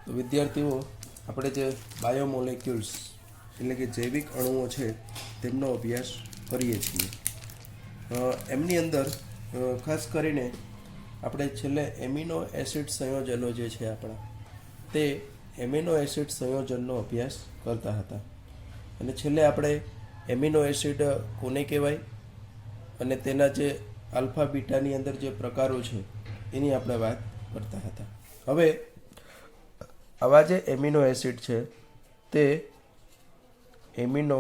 તો વિદ્યાર્થીઓ, આપણે જે બાયોમોલેક્યુલ્સ એટલે કે જૈવિક અણુઓ છે તેમનો અભ્યાસ કરીએ છીએ. એમની અંદર ખાસ કરીને આપણે છેલ્લે એમિનો એસિડ સંયોજનો જે છે આપણા, તે એમિનો એસિડ સંયોજનનો અભ્યાસ કરતા હતા. અને છેલ્લે આપણે એમિનો એસિડ કોને કહેવાય અને તેના જે આલ્ફા બીટાની અંદર જે પ્રકારો છે એની આપણે વાત કરતા હતા. હવે આવા જે એમિનો એસિડ છે તે એમિનો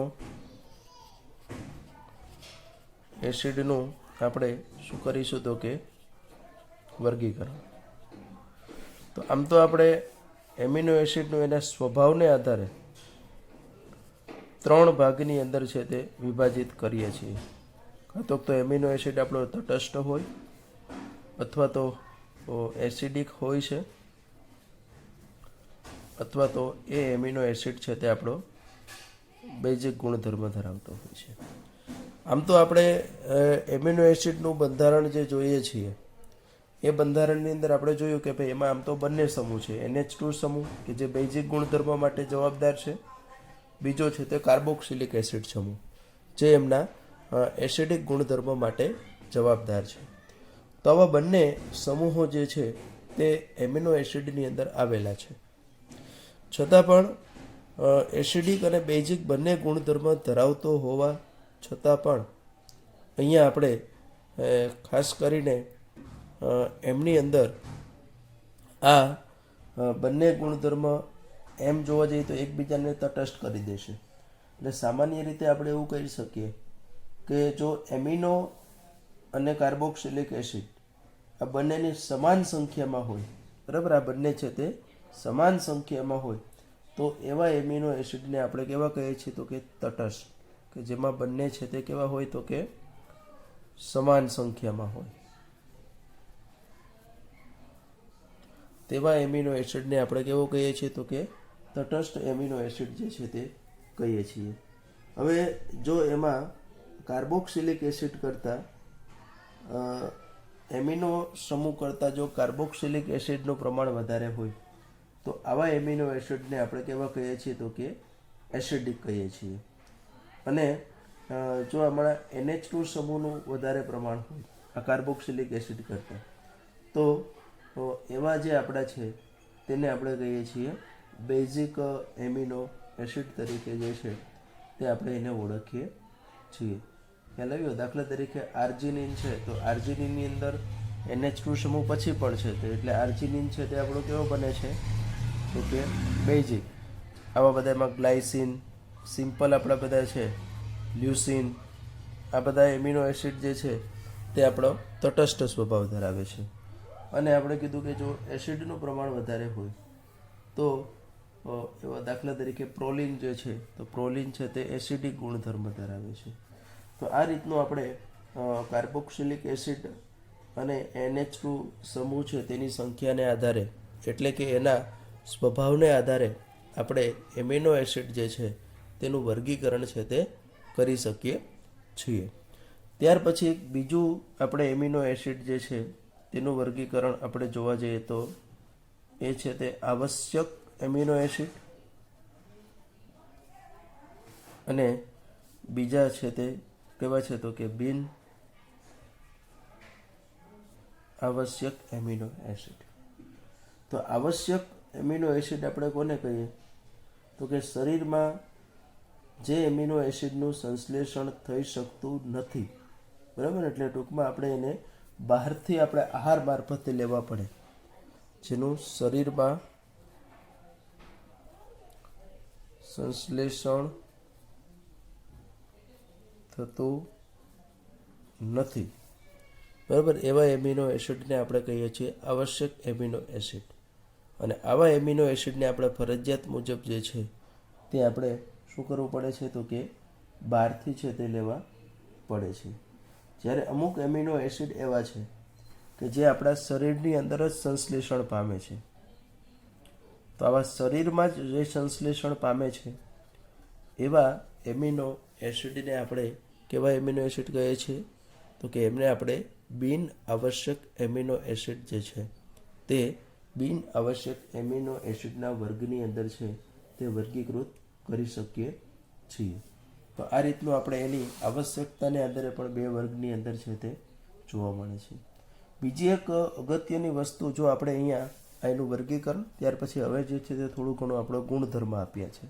એસિડનું આપણે શું કરીશું તો કે વર્ગીકરણ. તો આમ તો આપણે એમિનો એસિડનું એના સ્વભાવને આધારે 3 ભાગની અંદર છે તે વિભાજિત કરીએ છીએ. કાં તો એમિનો એસિડ આપણો તટસ્થ હોય, અથવા તો એસિડિક હોય છે, અથવા તો એ એમિનો એસિડ છે તે આપણો બેઝિક ગુણધર્મ ધરાવતો હોય છે. આમ તો આપણે એમિનો એસિડનું બંધારણ જે જોઈએ છીએ એ બંધારણની અંદર આપણે જોયું કે ભાઈ એમાં આમ તો બંને સમૂહ છે. NH2 સમૂહ કે જે બેઝિક ગુણધર્મ માટે જવાબદાર છે, બીજો છે તે કાર્બોક્સિલિક એસિડ સમૂહ જે એમના એસિડિક ગુણધર્મ માટે જવાબદાર છે. તો આવા બંને સમૂહો જે છે તે એમિનો એસિડની અંદર આવેલા છે. છતાં પણ એસિડિક અને બેઝિક બંને ગુણધર્મ ધરાવતો હોવા છતાં પણ અહીંયા આપણે ખાસ કરીને એમની અંદર આ બંને ગુણધર્મ એમ જોવા જઈએ તો એકબીજાને તટસ્થ કરી દેશે. એટલે સામાન્ય રીતે આપણે એવું કહી શકીએ કે જો એમિનો અને કાર્બોક્સિલિક એસિડ આ બંનેની સમાન સંખ્યામાં હોય, બરાબર, આ બંને છે તે સમાન સંખ્યામાં હોય તો એવા એમિનો એસિડને આપણે કેવા કહીએ છીએ તો કે તટસ્થ, કે જેમાં બંને છે તે કેવા હોય તો કે સમાન સંખ્યામાં હોય. તેવા એમિનો એસિડને આપણે કેવો કહીએ છીએ તો કે તટસ્થ એમિનો એસિડ જે છે તે કહીએ છીએ. હવે જો એમાં કાર્બોક્સિલિક એસિડ કરતાં એમિનો સમૂહ કરતાં જો કાર્બોક્સિલિક એસિડનું પ્રમાણ વધારે હોય તો આવા એમિનો એસિડને આપણે કેવા કહીએ છીએ તો કે એસિડિક કહીએ છીએ. અને જો હમણાં NH2 સમૂહનું વધારે પ્રમાણ હોય આ કાર્બોક્સિલિક એસિડ કરતાં, તો એવા જે આપણા છે તેને આપણે કહીએ છીએ બેઝિક એમિનો એસિડ તરીકે જે છે તે આપણે એને ઓળખીએ છીએ. ખ્યાલ આવ્યો? દાખલા તરીકે આર્જિનિન છે તો આર્જિનિનની અંદર NH2 સમૂહ પછી પણ છે, તો એટલે આર્જિનિન છે તે આપણો કેવો બને છે તો કે બેઝિક. આવા બધા એમાં ગ્લાયસિન, સિમ્પલ આપણા બધા છે, લ્યુસિન, આ બધા એમિનો એસિડ જે છે તે આપણો તટસ્થ સ્વભાવ ધરાવે છે. અને આપણે કીધું કે જો એસિડનું પ્રમાણ વધારે હોય તો એવા દાખલા તરીકે પ્રોલિન જે છે તો પ્રોલિન છે તે એસિડિક ગુણધર્મ ધરાવે છે. તો આ રીતનું આપણે કાર્બોક્સિલિક એસિડ અને NH2 સમૂહ છે તેની સંખ્યાને આધારે, એટલે કે એના સ્વભાવને આધારે આપણે એમિનો એસિડ જે છે તેનું વર્ગીકરણ છે તે કરી શકીએ છીએ. ત્યાર પછી બીજું આપણે એમિનો એસિડ જે છે તેનું વર્ગીકરણ આપણે જોવા જઈએ તો એ છે તે આવશ્યક એમિનો એસિડ, અને બીજા છે તે કેવા છે તો કે બિન આવશ્યક એમિનો એસિડ. તો આવશ્યક એમિનો એસિડ આપણે કોને કહીએ તો કે શરીરમાં જે એમિનો એસિડનું સંશ્લેષણ થઈ શકતું નથી, બરાબર, એટલે ટૂંકમાં આપણે એને બહારથી આપણે આહાર મારફતે લેવા પડે, જેનું શરીરમાં સંશ્લેષણ થતું નથી, બરાબર, એવા એમિનો એસિડને આપણે કહીએ છીએ આવશ્યક એમિનો એસિડ. અને આવા એમિનો એસિડને આપણે ફરજિયાત મુજબ જે છે તે આપણે શું કરવું પડે છે તો કે બહારથી છે તે લેવા પડે છે. જ્યારે અમુક એમિનો એસિડ એવા છે કે જે આપણા શરીરની અંદર જ સંશ્લેષણ પામે છે. તો આવા શરીરમાં જ જે સંશ્લેષણ પામે છે એવા એમિનો એસિડને આપણે કેવા એમિનો એસિડ કહીએ છીએ તો કે એમને આપણે બિન આવશ્યક એમિનો એસિડ જે છે તે બિન આવશ્યક એમિનો એસિડના વર્ગની અંદર છે તે વર્ગીકૃત કરી શકીએ છીએ. તો આ રીતનું આપણે એની આવશ્યકતાને આધારે પણ બે વર્ગની અંદર છે તે જોવા મળે છે. બીજી એક અગત્યની વસ્તુ, જો આપણે અહીંયા એનું વર્ગીકરણ, ત્યાર પછી હવે જે છે તે થોડું ઘણું આપણો ગુણધર્મ આપ્યા છે.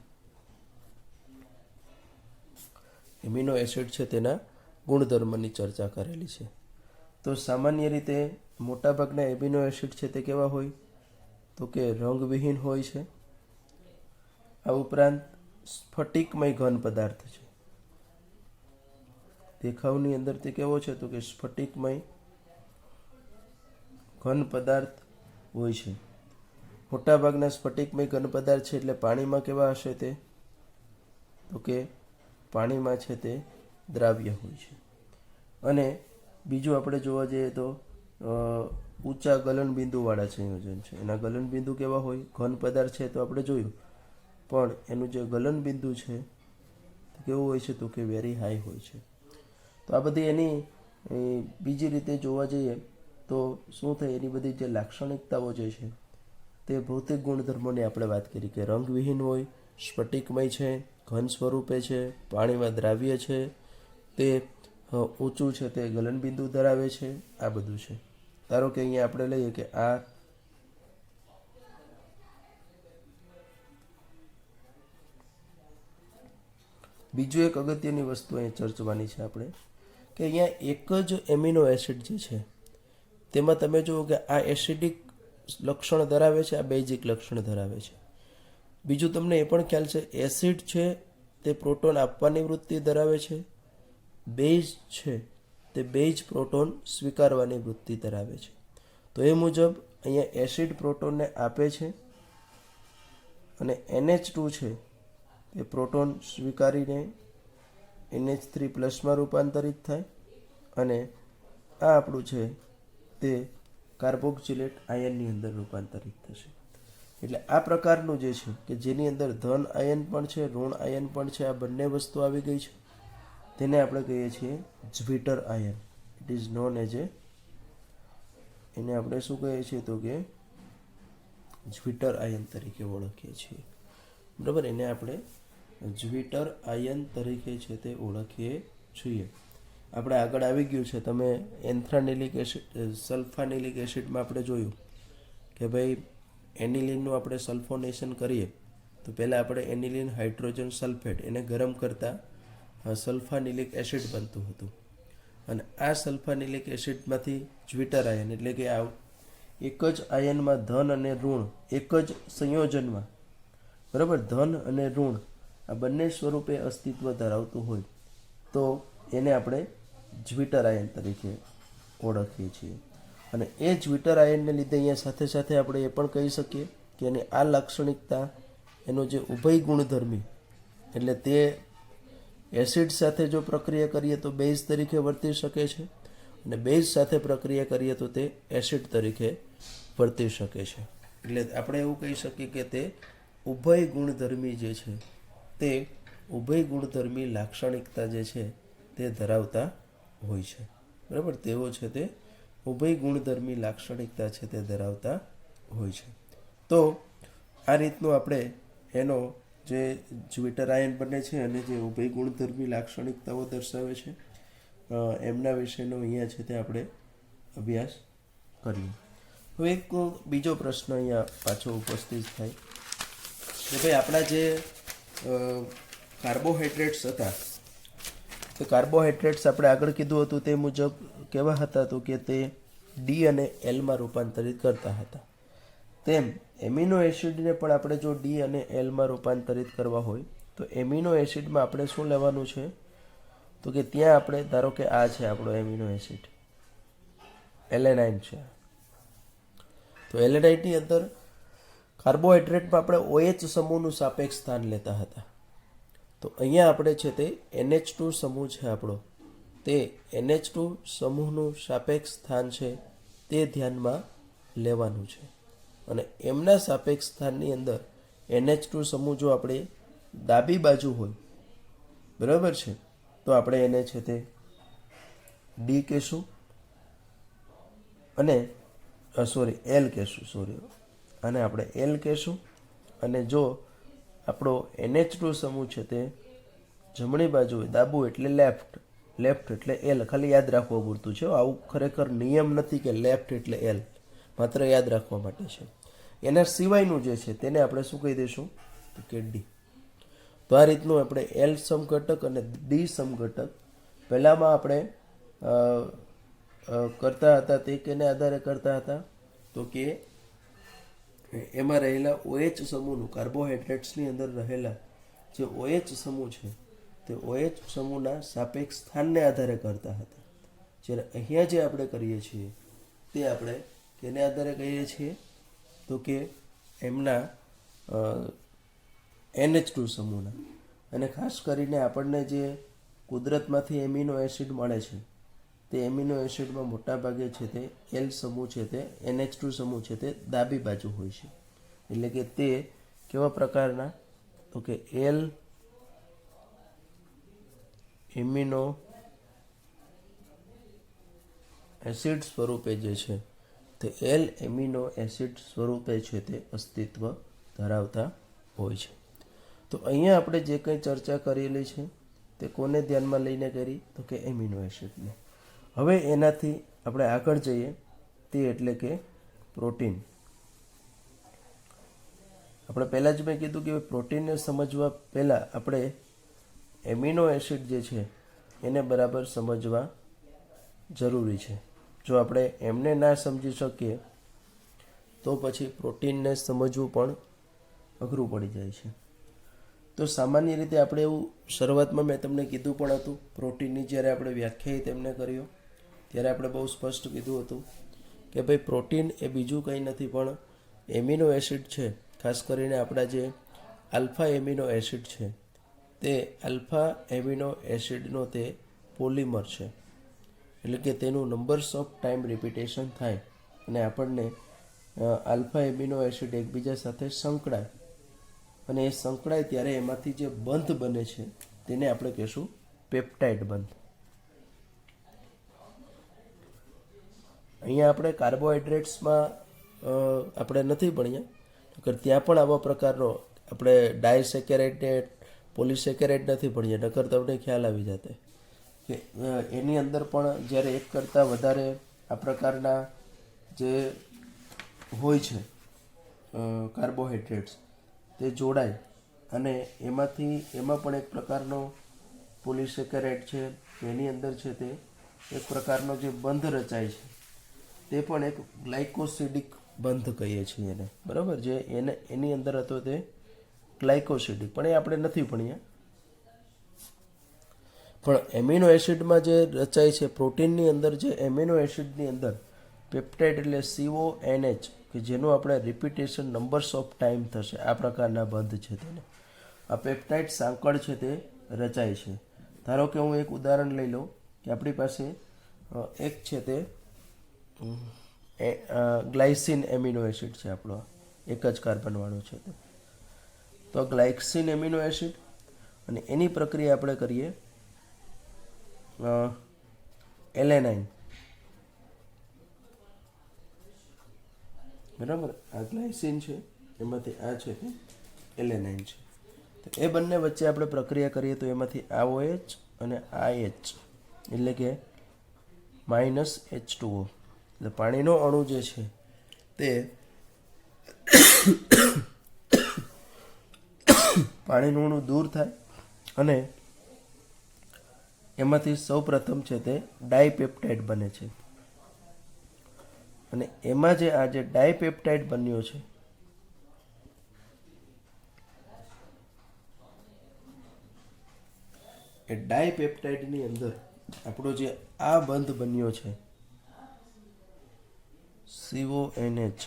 એમિનો એસિડ છે તેના ગુણધર્મની ચર્ચા કરેલી છે. તો સામાન્ય રીતે મોટાભાગના એમિનો એસિડ છે તે કેવા હોય? તો કે રંગવિહીન હોય છે. આ ઉપરાંત સ્ફટિકમય ઘન પદાર્થ છે. દેખાવની અંદર તે કેવો છે? તો કે સ્ફટિકમય ઘન પદાર્થ હોય છે. મોટાભાગના સ્ફટિકમય ઘન પદાર્થ છે એટલે પાણીમાં કેવા હશે તે? તો કે પાણીમાં છે તે દ્રાવ્ય હોય છે. અને બીજું આપણે જોવા જઈએ તો ઊંચા ગલનબિંદુવાળા સંયોજન છે. એના ગલનબિંદુ કેવા હોય? ઘન પદાર્થ છે તો આપણે જોયું, પણ એનું જે ગલનબિંદુ છે તે કેવું હોય છે? તો કે વેરી હાઈ હોય છે. તો આ બધી એની બીજી રીતે જોવા જઈએ તો શું થાય? એની બધી જે લાક્ષણિકતાઓ જે છે તે ભૌતિક ગુણધર્મોની આપણે વાત કરી કે રંગવિહીન હોય, સ્ફટિકમય છે, ઘન સ્વરૂપે છે, પાણીમાં દ્રાવ્ય છે, તે ઊંચું છે તે ગલનબિંદુ ધરાવે છે, આ બધું છે. ધારો કે અહીંયા આપણે લઈએ કે આ બીજું એક અગત્યની વસ્તુ અહીંયા ચર્ચવાની છે આપણે કે અહીંયા એક જ એમિનો એસિડ જે છે તેમાં તમે જુઓ કે આ એસિડિક લક્ષણ ધરાવે છે, આ બેઝિક લક્ષણ ધરાવે છે. બીજું તમને એ પણ ખ્યાલ છે, એસિડ છે તે પ્રોટોન આપવાની વૃત્તિ ધરાવે છે, બેઝ છે તે બેઝ પ્રોટોન સ્વીકારવાની વૃત્તિ ધરાવે છે. તો એ મુજબ અહીંયા એસિડ પ્રોટોનને આપે છે અને NH2 છે તે પ્રોટોન સ્વીકારીને NH3 પ્લસમાં રૂપાંતરિત થાય અને આ આપણું છે તે કાર્બોક્સિલેટ આયનની અંદર રૂપાંતરિત થશે. એટલે આ પ્રકારનું જે છે કે જેની અંદર ધન આયન પણ છે, ઋણ આયન પણ છે, આ બંને વસ્તુ આવી ગઈ છે, તેને આપણે કહીએ છીએ zwitterion. It is known as એને આપણે શું કહીએ છીએ? તો કે જ્વિટર આયન તરીકે ઓળખીએ છીએ. બરાબર, એને આપણે જ્વિટર આયન તરીકે છે તે ઓળખીએ છીએ. આપણે આગળ આવી ગયું છે, તમે એન્થ્રાનિલિક એસિડ, સલ્ફાનિલિક એસિડમાં આપણે જોયું કે ભાઈ એનિલિનનું આપણે સલ્ફોનેશન કરીએ તો પહેલાં આપણે એનિલિન હાઇડ્રોજન સલ્ફેટ એને ગરમ કરતાં સલ્ફાનિલિક એસિડ બનતું હતું. અને આ સલ્ફાનિલિક એસિડમાંથી જ્વિટર આયન, એટલે કે આ એક જ આયનમાં ધન અને ઋણ એક જ સંયોજનમાં, બરાબર, ધન અને ઋણ આ બંને સ્વરૂપે અસ્તિત્વ ધરાવતું હોય તો એને આપણે જ્વિટર આયન તરીકે ઓળખીએ છીએ. અને એ જ્વિટર આયનને લીધે અહીંયા સાથે સાથે આપણે એ પણ કહી શકીએ કે એની આ લાક્ષણિકતા, એનો જે ઉભય ગુણધર્મી, એટલે તે એસિડ સાથે જો પ્રક્રિયા કરીએ તો બેઝ તરીકે વર્તી શકે છે અને બેઝ સાથે પ્રક્રિયા કરીએ તો તે એસિડ તરીકે વર્તી શકે છે. એટલે આપણે એવું કહી શકીએ કે તે ઉભય ગુણધર્મી જે છે તે ઉભય ગુણધર્મી લાક્ષણિકતા જે છે તે ધરાવતા હોય છે. બરાબર, તેઓ છે તે ઉભય ગુણધર્મી લાક્ષણિકતા છે તે ધરાવતા હોય છે. તો આ રીતનું આપણે એનો જે જ્વિટર આયન બને છે અને જે ઉભય ગુણધર્મી લાક્ષણિકતાઓ દર્શાવે છે એમના વિશેનો અહીંયા છે તે આપણે અભ્યાસ કરીએ. હવે એક બીજો પ્રશ્ન અહીંયા પાછો ઉપસ્થિત થાય કે ભાઈ આપણા જે કાર્બોહાઈડ્રેટ્સ હતા, તો કાર્બોહાઈડ્રેટ્સ આપણે આગળ કીધું હતું તે મુજબ કેવા હતા? તો કે તે ડી અને એલમાં રૂપાંતરિત કરતા હતા. તેમ એમિનો એસિડને પણ આપણે જો ડી અને એલમાં રૂપાંતરિત કરવા હોય તો એમિનો એસિડમાં આપણે શું લેવાનું છે? તો કે ત્યાં આપણે ધારો કે આ છે આપણો એમિનો એસિડ, એલેનાઇન છે. તો એલેનાઇનની અંદર કાર્બોહાઈડ્રેટમાં આપણે OH સમૂહનું સાપેક્ષ સ્થાન લેતા હતા. તો અહીંયા આપણે છે તે NH2 સમૂહ છે આપણો, તે NH2 સમૂહનું સાપેક્ષ સ્થાન છે તે ધ્યાનમાં લેવાનું છે. અને એમના સાપેક્ષ સ્થાનની અંદર NH2 સમૂહ જો આપણે ડાબી બાજુ હોય, બરાબર છે, તો આપણે એને છે તે ડી કહેશું અને એલ કહેશું, આને આપણે એલ કહેશું. અને જો આપણો NH2 સમૂહ છે તે જમણી બાજુ ડાબુ એટલે લેફ્ટ, લેફ્ટ એટલે એલ. ખાલી યાદ રાખવા પૂરતું છે. આવું ખરેખર નિયમ નથી કે લેફ્ટ એટલે એલ, માત્ર યાદ રાખવા માટે છે. એના સિવાયનું જે છે તેને આપણે શું કહી દઈશું તો કે ડી. તો આ રીતનું આપણે એલ સમઘટક અને ડી સમઘટક પહેલામાં આપણે કરતા હતા તે કેને આધારે કરતા હતા તો કે એમાં રહેલા OH સમૂહનું, કાર્બોહાઈડ્રેટ્સની અંદર રહેલા જે OH સમૂહ છે તે OH સમૂહના સાપેક્ષ સ્થાનને આધારે કરતા હતા. જ્યારે અહીંયા જે આપણે કરીએ છીએ તે આપણે કેને આધારે કહીએ છીએ તો કે એમના NH2 સમૂહના. અને ખાસ કરીને આપણને જે કુદરતમાંથી એમિનો એસિડ મળે છે તે એમિનો એસિડમાં મોટા ભાગે છે તે એલ સમૂહ છે તે NH2 સમૂહ છે તે ડાબી બાજુ હોય છે. એટલે કે તે કેવા પ્રકારના તો કે એલ એમિનો એસિડ સ્વરૂપે જે છે તે એલ એમિનો એસિડ સ્વરૂપે છે તે અસ્તિત્વ ધરાવતા હોય છે. તો અહીંયા આપણે જે કંઈ ચર્ચા કરેલી છે તે કોને ધ્યાનમાં લઈને કરી તો કે એમિનો એસિડને. હવે એનાથી આપણે આગળ જઈએ તે એટલે કે પ્રોટીન. આપણે પહેલાં જ મેં કીધું કે પ્રોટીનને સમજવા પહેલાં આપણે એમિનો એસિડ જે છે એને બરાબર સમજવા જરૂરી છે. જો આપણે એમને ના સમજી શકીએ તો પછી પ્રોટીનને સમજવું પણ અઘરું પડી જાય છે. તો સામાન્ય રીતે આપણે એવું શરૂઆતમાં મેં તમને કીધું પણ હતું, પ્રોટીનની જ્યારે આપણે વ્યાખ્યાયિત એમને કર્યો ત્યારે આપણે બહુ સ્પષ્ટ કીધું હતું કે ભાઈ પ્રોટીન એ બીજું કંઈ નથી પણ એમિનો એસિડ છે. ખાસ કરીને આપણા જે આલ્ફા એમિનો એસિડ છે તે આલ્ફા એમિનો એસિડનો તે પોલિમર છે. એટલે કે તેનું નંબર્સ ઓફ ટાઈમ રિપીટેશન થાય અને આપણને આલ્ફા એમિનો એસિડ એકબીજા સાથે સંકળાય અને એ સંકળાય ત્યારે એમાંથી જે બંધ બને છે તેને આપણે કહીશું પેપ્ટાઇડ બંધ. અહીંયા આપણે કાર્બોહાઈડ્રેટ્સમાં આપણે નથી ભણ્યા, ત્યાં પણ આવા પ્રકારનો આપણે ડાયસેકેરાઇડને પોલિસેકેરાઇડ નથી ભણ્યા, નકર તમને ખ્યાલ આવી જતે કે એની અંદર પણ જ્યારે એક કરતાં વધારે આ પ્રકારના જે હોય છે કાર્બોહાઈડ્રેટ્સ તે જોડાય અને એમાં પણ એક પ્રકારનો પોલિસેકેરાઇડ છે એની અંદર છે તે એક પ્રકારનો જે બંધ રચાય છે તે પણ એક ગ્લાયકોસિડિક બંધ કહીએ છીએ એને, બરાબર. જે એની અંદર હતો તે ગ્લાયકોસિડિક, પણ એ આપણે નથી ભણ્યા. પણ એમિનો એસિડમાં જે રચાય છે પ્રોટીનની અંદર, જે એમિનો એસિડની અંદર પેપ્ટાઇડ એટલે CONH કે જેનું આપણે રિપીટેશન નંબર્સ ઓફ ટાઈમ થશે આ પ્રકારના બંધ છે તેને આ પેપ્ટાઇડ સાંકળ છે તે રચાય છે. ધારો કે હું એક ઉદાહરણ લઈ લઉં કે આપણી પાસે એક છે તે ગ્લાયસિન એમિનો એસિડ છે, આપણો એક જ કાર્બનવાળો છે તે. તો ગ્લાયસિન એમિનો એસિડ અને એની પ્રક્રિયા આપણે કરીએ એલેનાઇન, બરાબર. આ ગ્લાયસિન છે એમાંથી આ છે તે એલેનાઇન છે. તો એ બંને વચ્ચે આપણે પ્રક્રિયા કરીએ તો એમાંથી આ OH અને આ H એટલે કે -H2O એટલે પાણીનો અણુ જે છે તે પાણીનું અણુ દૂર થાય અને એમાંથી સૌપ્રથમ છે તે ડાયપેપ્ટાઇડ બને છે. અને એમાં જે આ જે ડાયપેપ્ટાઇડ બન્યો છે એ ડાયપેપ્ટાઇડની અંદર આપણો જે આ બંધ બન્યો છે CONH,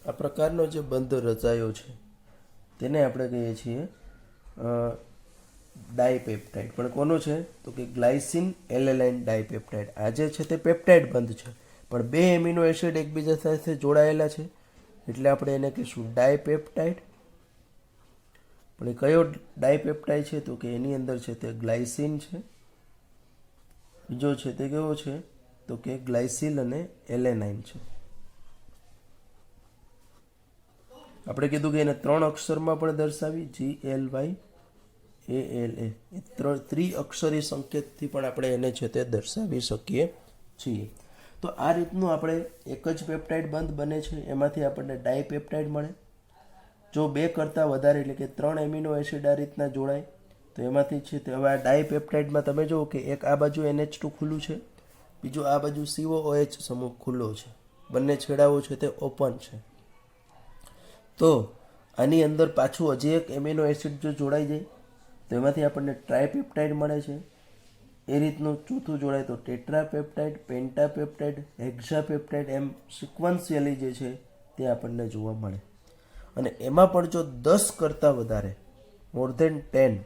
આ પ્રકારનો જે બંધ રચાયો છે તેને આપણે કહીએ છીએ ડાયપેપ્ટાઇડ. પણ કોનો છે તો કે ગ્લાયસિન એલેનાઇન ડાયપેપ્ટાઇડ. આ જે છે તે પેપ્ટાઇડ બંધ છે પણ બે એમિનો એસિડ એકબીજા સાથે જોડાયેલા છે એટલે આપણે એને કહીશું ડાયપેપ્ટાઇડ. પણ એ કયો ડાયપેપ્ટાઇડ છે તો કે એની અંદર છે તે ગ્લાયસિન છે, બીજો છે તે કેવો છે તો કે ગ્લાયસિલ અને એલેનાઇન છે. આપણે કીધું કે એને 3 અક્ષરમાં પણ દર્શાવી, GLYALA, એ ત્રિઅક્ષરી સંકેતથી પણ આપણે એને છે તે દર્શાવી શકીએ છીએ. તો આ રીતનું આપણે એક જ પેપ્ટાઇડ બંધ બને છે, એમાંથી આપણને ડાયપેપ્ટાઇડ મળે. જો 2 કરતાં વધારે એટલે કે 3 એમિનો એસિડ આ રીતના જોડાય તો એમાંથી છે તે હવે આ ડાયપેપ્ટાઇડમાં તમે જુઓ કે એક આ બાજુ NH2 ખુલ્લું છે, બીજું આ બાજુ COOH સમૂહ ખુલ્લો છે, બંને છેડાઓ છે તે ઓપન છે. તો આની અંદર પાછું હજી એક એમિનો એસિડ જો જોડાઈ જાય તો એમાંથી આપણને ટ્રાયપેપ્ટાઇડ મળે છે. એ રીતનું ચોથું જોડાય તો ટેટ્રાપેપ્ટાઇડ, પેન્ટાપેપ્ટાઇડ, હેક્સાપેપ્ટાઇડ, એમ સિક્વન્શિયલી જે છે તે આપણને જોવા મળે. અને એમાં પણ જો 10 કરતાં વધારે, મોર ધેન 10,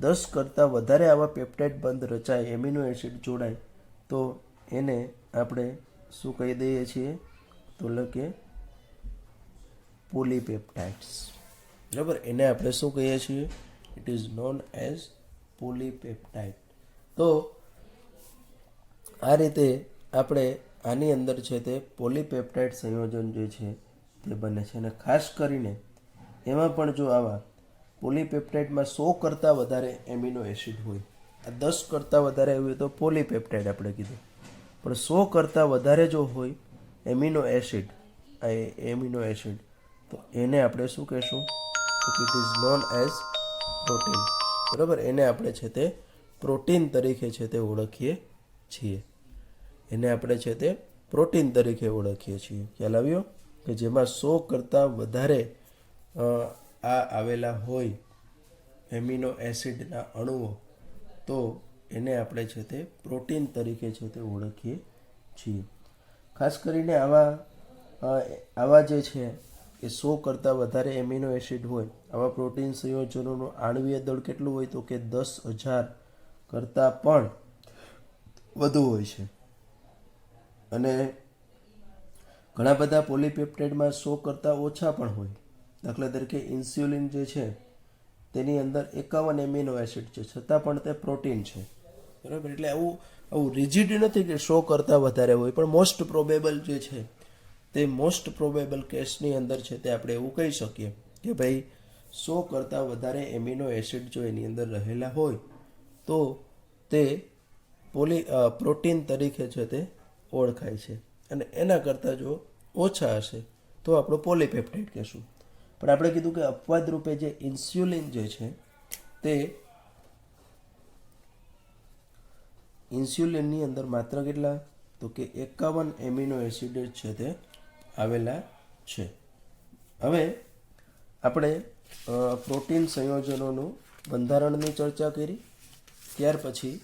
10 કરતાં વધારે આવા પેપ્ટાઇડ બંધ રચાય, એમિનો એસિડ જોડાય તો એને આપણે શું કહી દઈએ છીએ તો કે પોલીપેપ્ટાઇડ્સ. બરાબર, એને આપણે શું કહીએ છીએ? It is known as polypeptide. તો આ રીતે આપણે આની અંદર છે તે પોલીપેપ્ટાઇડ સંયોજન જે છે તે બને છે. અને ખાસ કરીને એમાં પણ જો આવા પોલીપેપ્ટાઇડમાં 100 કરતાં વધારે એમિનો એસિડ હોય, આ 10 કરતાં વધારે હોય તો પોલીપેપ્ટાઇડ આપણે કીધું, પણ 100 કરતાં વધારે જો હોય એમિનો એસિડ, આ એમિનો એસિડ, તો એને આપણે શું કહેશું? તો it is known as protein. બરાબર, એને આપણે છે તે પ્રોટીન તરીકે છે તે ઓળખીએ છીએ. એને આપણે છે તે પ્રોટીન તરીકે ઓળખીએ છીએ. ખ્યાલ આવ્યો? કે જેમાં 100 કરતાં વધારે આ આવેલા હોય એમિનો એસિડના અણુઓ, તો એને આપણે છે તે પ્રોટીન તરીકે છે તે ઓળખીએ છીએ. ખાસ કરીને આવા જે છે એ 100 કરતાં વધારે એમિનો એસિડ હોય, આવા પ્રોટીન સંયોજનોનું આણ્વીય દળ કેટલું હોય તો કે 10,000 કરતાં પણ વધુ હોય છે. અને ઘણા બધા પોલીપેપ્ટાઇડમાં 100 કરતાં ઓછા પણ હોય. દાખલા તરીકે ઇન્સ્યુલિન જે છે તેની અંદર 51 એમિનો એસિડ છે, છતાં પણ તે પ્રોટીન છે. બરાબર, એટલે આવું રિજિડ નથી કે 100 કરતાં વધારે હોય, પણ મોસ્ટ પ્રોબેબલ જે છે તે મોસ્ટ પ્રોબેબલ કેસની અંદર છે તે આપણે એવું કહી શકીએ કે ભાઈ 100 કરતાં વધારે એમિનો એસિડ જો એની અંદર રહેલા હોય તો તે પ્રોટીન તરીકે છે તે ઓળખાય છે. અને એના કરતાં જો ઓછા હશે તો આપણે પોલીપેપ્ટાઇડ કહેશું. પણ આપણે કીધું કે અપવાદ રૂપે જે ઇન્સ્યુલિન જે છે તે ઇન્સ્યુલિનની અંદર માત્ર કેટલા તો કે 51 એમિનો એસિડ છે તે આવેલા છે. હવે આપણે પ્રોટીન સંયોજનોનું બંધારણની ચર્ચા કરી. ત્યાર પછી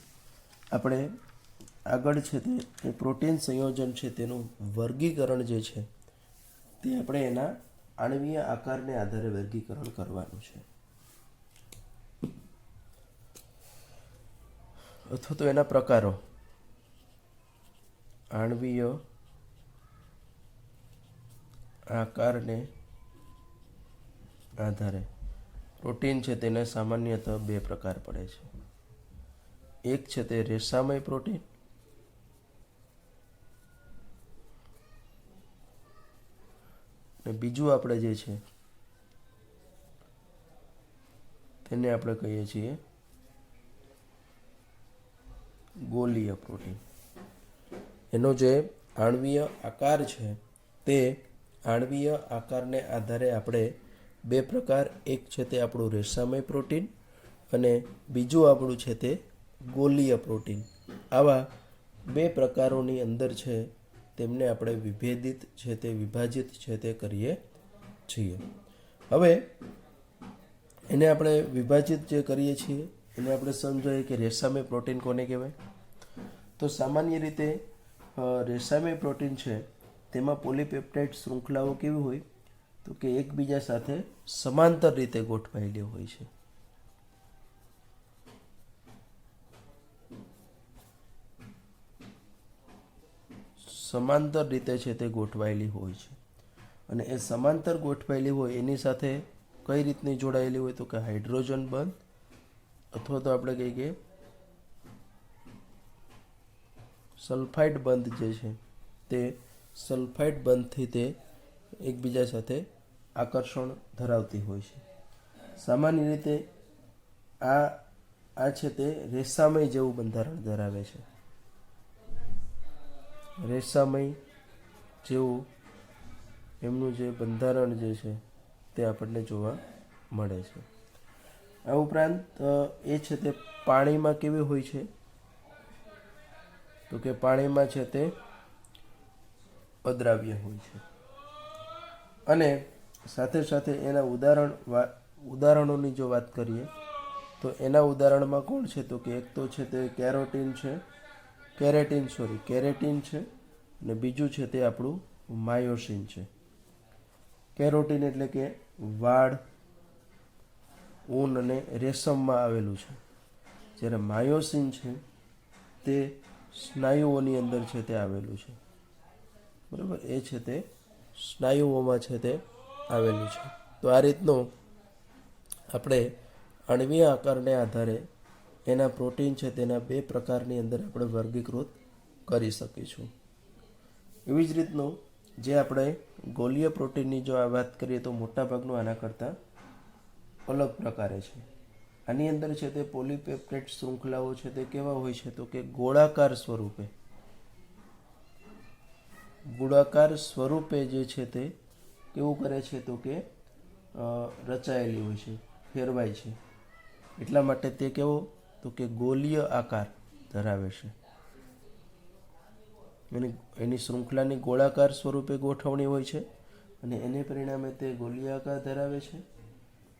આપણે આગળ છે તે પ્રોટીન સંયોજન છે તેનું વર્ગીકરણ જે છે તે આપણે એના આણ્વીય આકારને આધારે વર્ગીકરણ કરવાનું છે, અથવા તો એના પ્રકારો. આણ્વીય આકારને આધારે પ્રોટીન છે તેને સામાન્યતઃ 2 પ્રકાર પડે છે. એક છે તે રેસામય પ્રોટીન, અને બીજું આપણે જે છે તેને આપણે કહીએ છીએ ગોલીય પ્રોટીન. એનો જે આણ્વીય આકાર છે તે આણ્વીય આકારને આધારે આપણે 2 પ્રકાર, એક છે તે આપણું રેસામય પ્રોટીન અને બીજું આપણું છે તે ગોલીય પ્રોટીન. આવા 2 પ્રકારોની અંદર છે તેમને આપણે વિભેદિત છે તે વિભાજિત છે તે કરીએ છીએ. હવે એને આપણે વિભાજિત જે કરીએ છીએ એને આપણે સમજાવીએ કે રેસામય પ્રોટીન કોને કહેવાય. તો સામાન્ય રીતે રેસામય પ્રોટીન છે તેમાં પોલીપેપ્ટાઇડ શૃંખલાઓ કેવી હોય તો કે એકબીજા સાથે સમાંતર રીતે ગોઠવાયેલી હોય છે. સમાંતર રીતે છે તે ગોઠવાયેલી હોય છે. અને એ સમાંતર ગોઠવાયેલી હોય એની સાથે કઈ રીતની જોડાયેલી હોય તો કે હાઇડ્રોજન બંધ, અથવા તો આપણે કહીએ સલ્ફાઇડ બંધ જે છે તે સલ્ફાઇડ બંધથી તે એકબીજા સાથે આકર્ષણ ધરાવતી હોય છે. સામાન્ય રીતે આ છે તે રેસામય જેવું બંધારણ ધરાવે છે. રેસામય જેવું એમનું જે બંધારણ જે છે તે આપણને જોવા મળે છે. આ ઉપરાંત એ છે તે પાણીમાં કેવી હોય છે તો કે પાણીમાં છે તે અદ્રાવ્ય હોય છે. અને સાથે સાથે એના ઉદાહરણોની જો વાત કરીએ તો એના ઉદાહરણમાં કોણ છે તો કે એક તો છે તે કેરેટીન છે અને બીજું છે તે આપણું માયોસિન છે. કેરોટીન એટલે કે વાળ, ઊન અને રેશમમાં આવેલું છે, જ્યારે માયોસિન છે તે સ્નાયુઓની અંદર છે તે આવેલું છે. બરાબર, એ છે તે સ્નાયુઓમાં છે તે આવેલું છે. તો આ રીતનું આપણે અણવીય આકારને આધારે એના પ્રોટીન છે તેના બે પ્રકારની અંદર આપણે વર્ગીકૃત કરી શકીશું. એવી જ રીતનું જે આપણે ગોલીય પ્રોટીનની જો આ વાત કરીએ તો મોટાભાગનું આના કરતાં અલગ પ્રકારે છે. આની અંદર છે તે પોલીપેપ્ટાઇડ શૃંખલાઓ છે તે કેવા હોય છે તો કે ગોળાકાર સ્વરૂપે જે છે તે કેવું કરે છે તો કે રચાયેલી હોય છે, ફેરવાય છે. એટલા માટે તે કેવો તો કે ગોલીય આકાર ધરાવે છે. એની શૃંખલાની ગોળાકાર સ્વરૂપે ગોઠવણી હોય છે અને એને પરિણામે તે ગોલીય આકાર ધરાવે છે.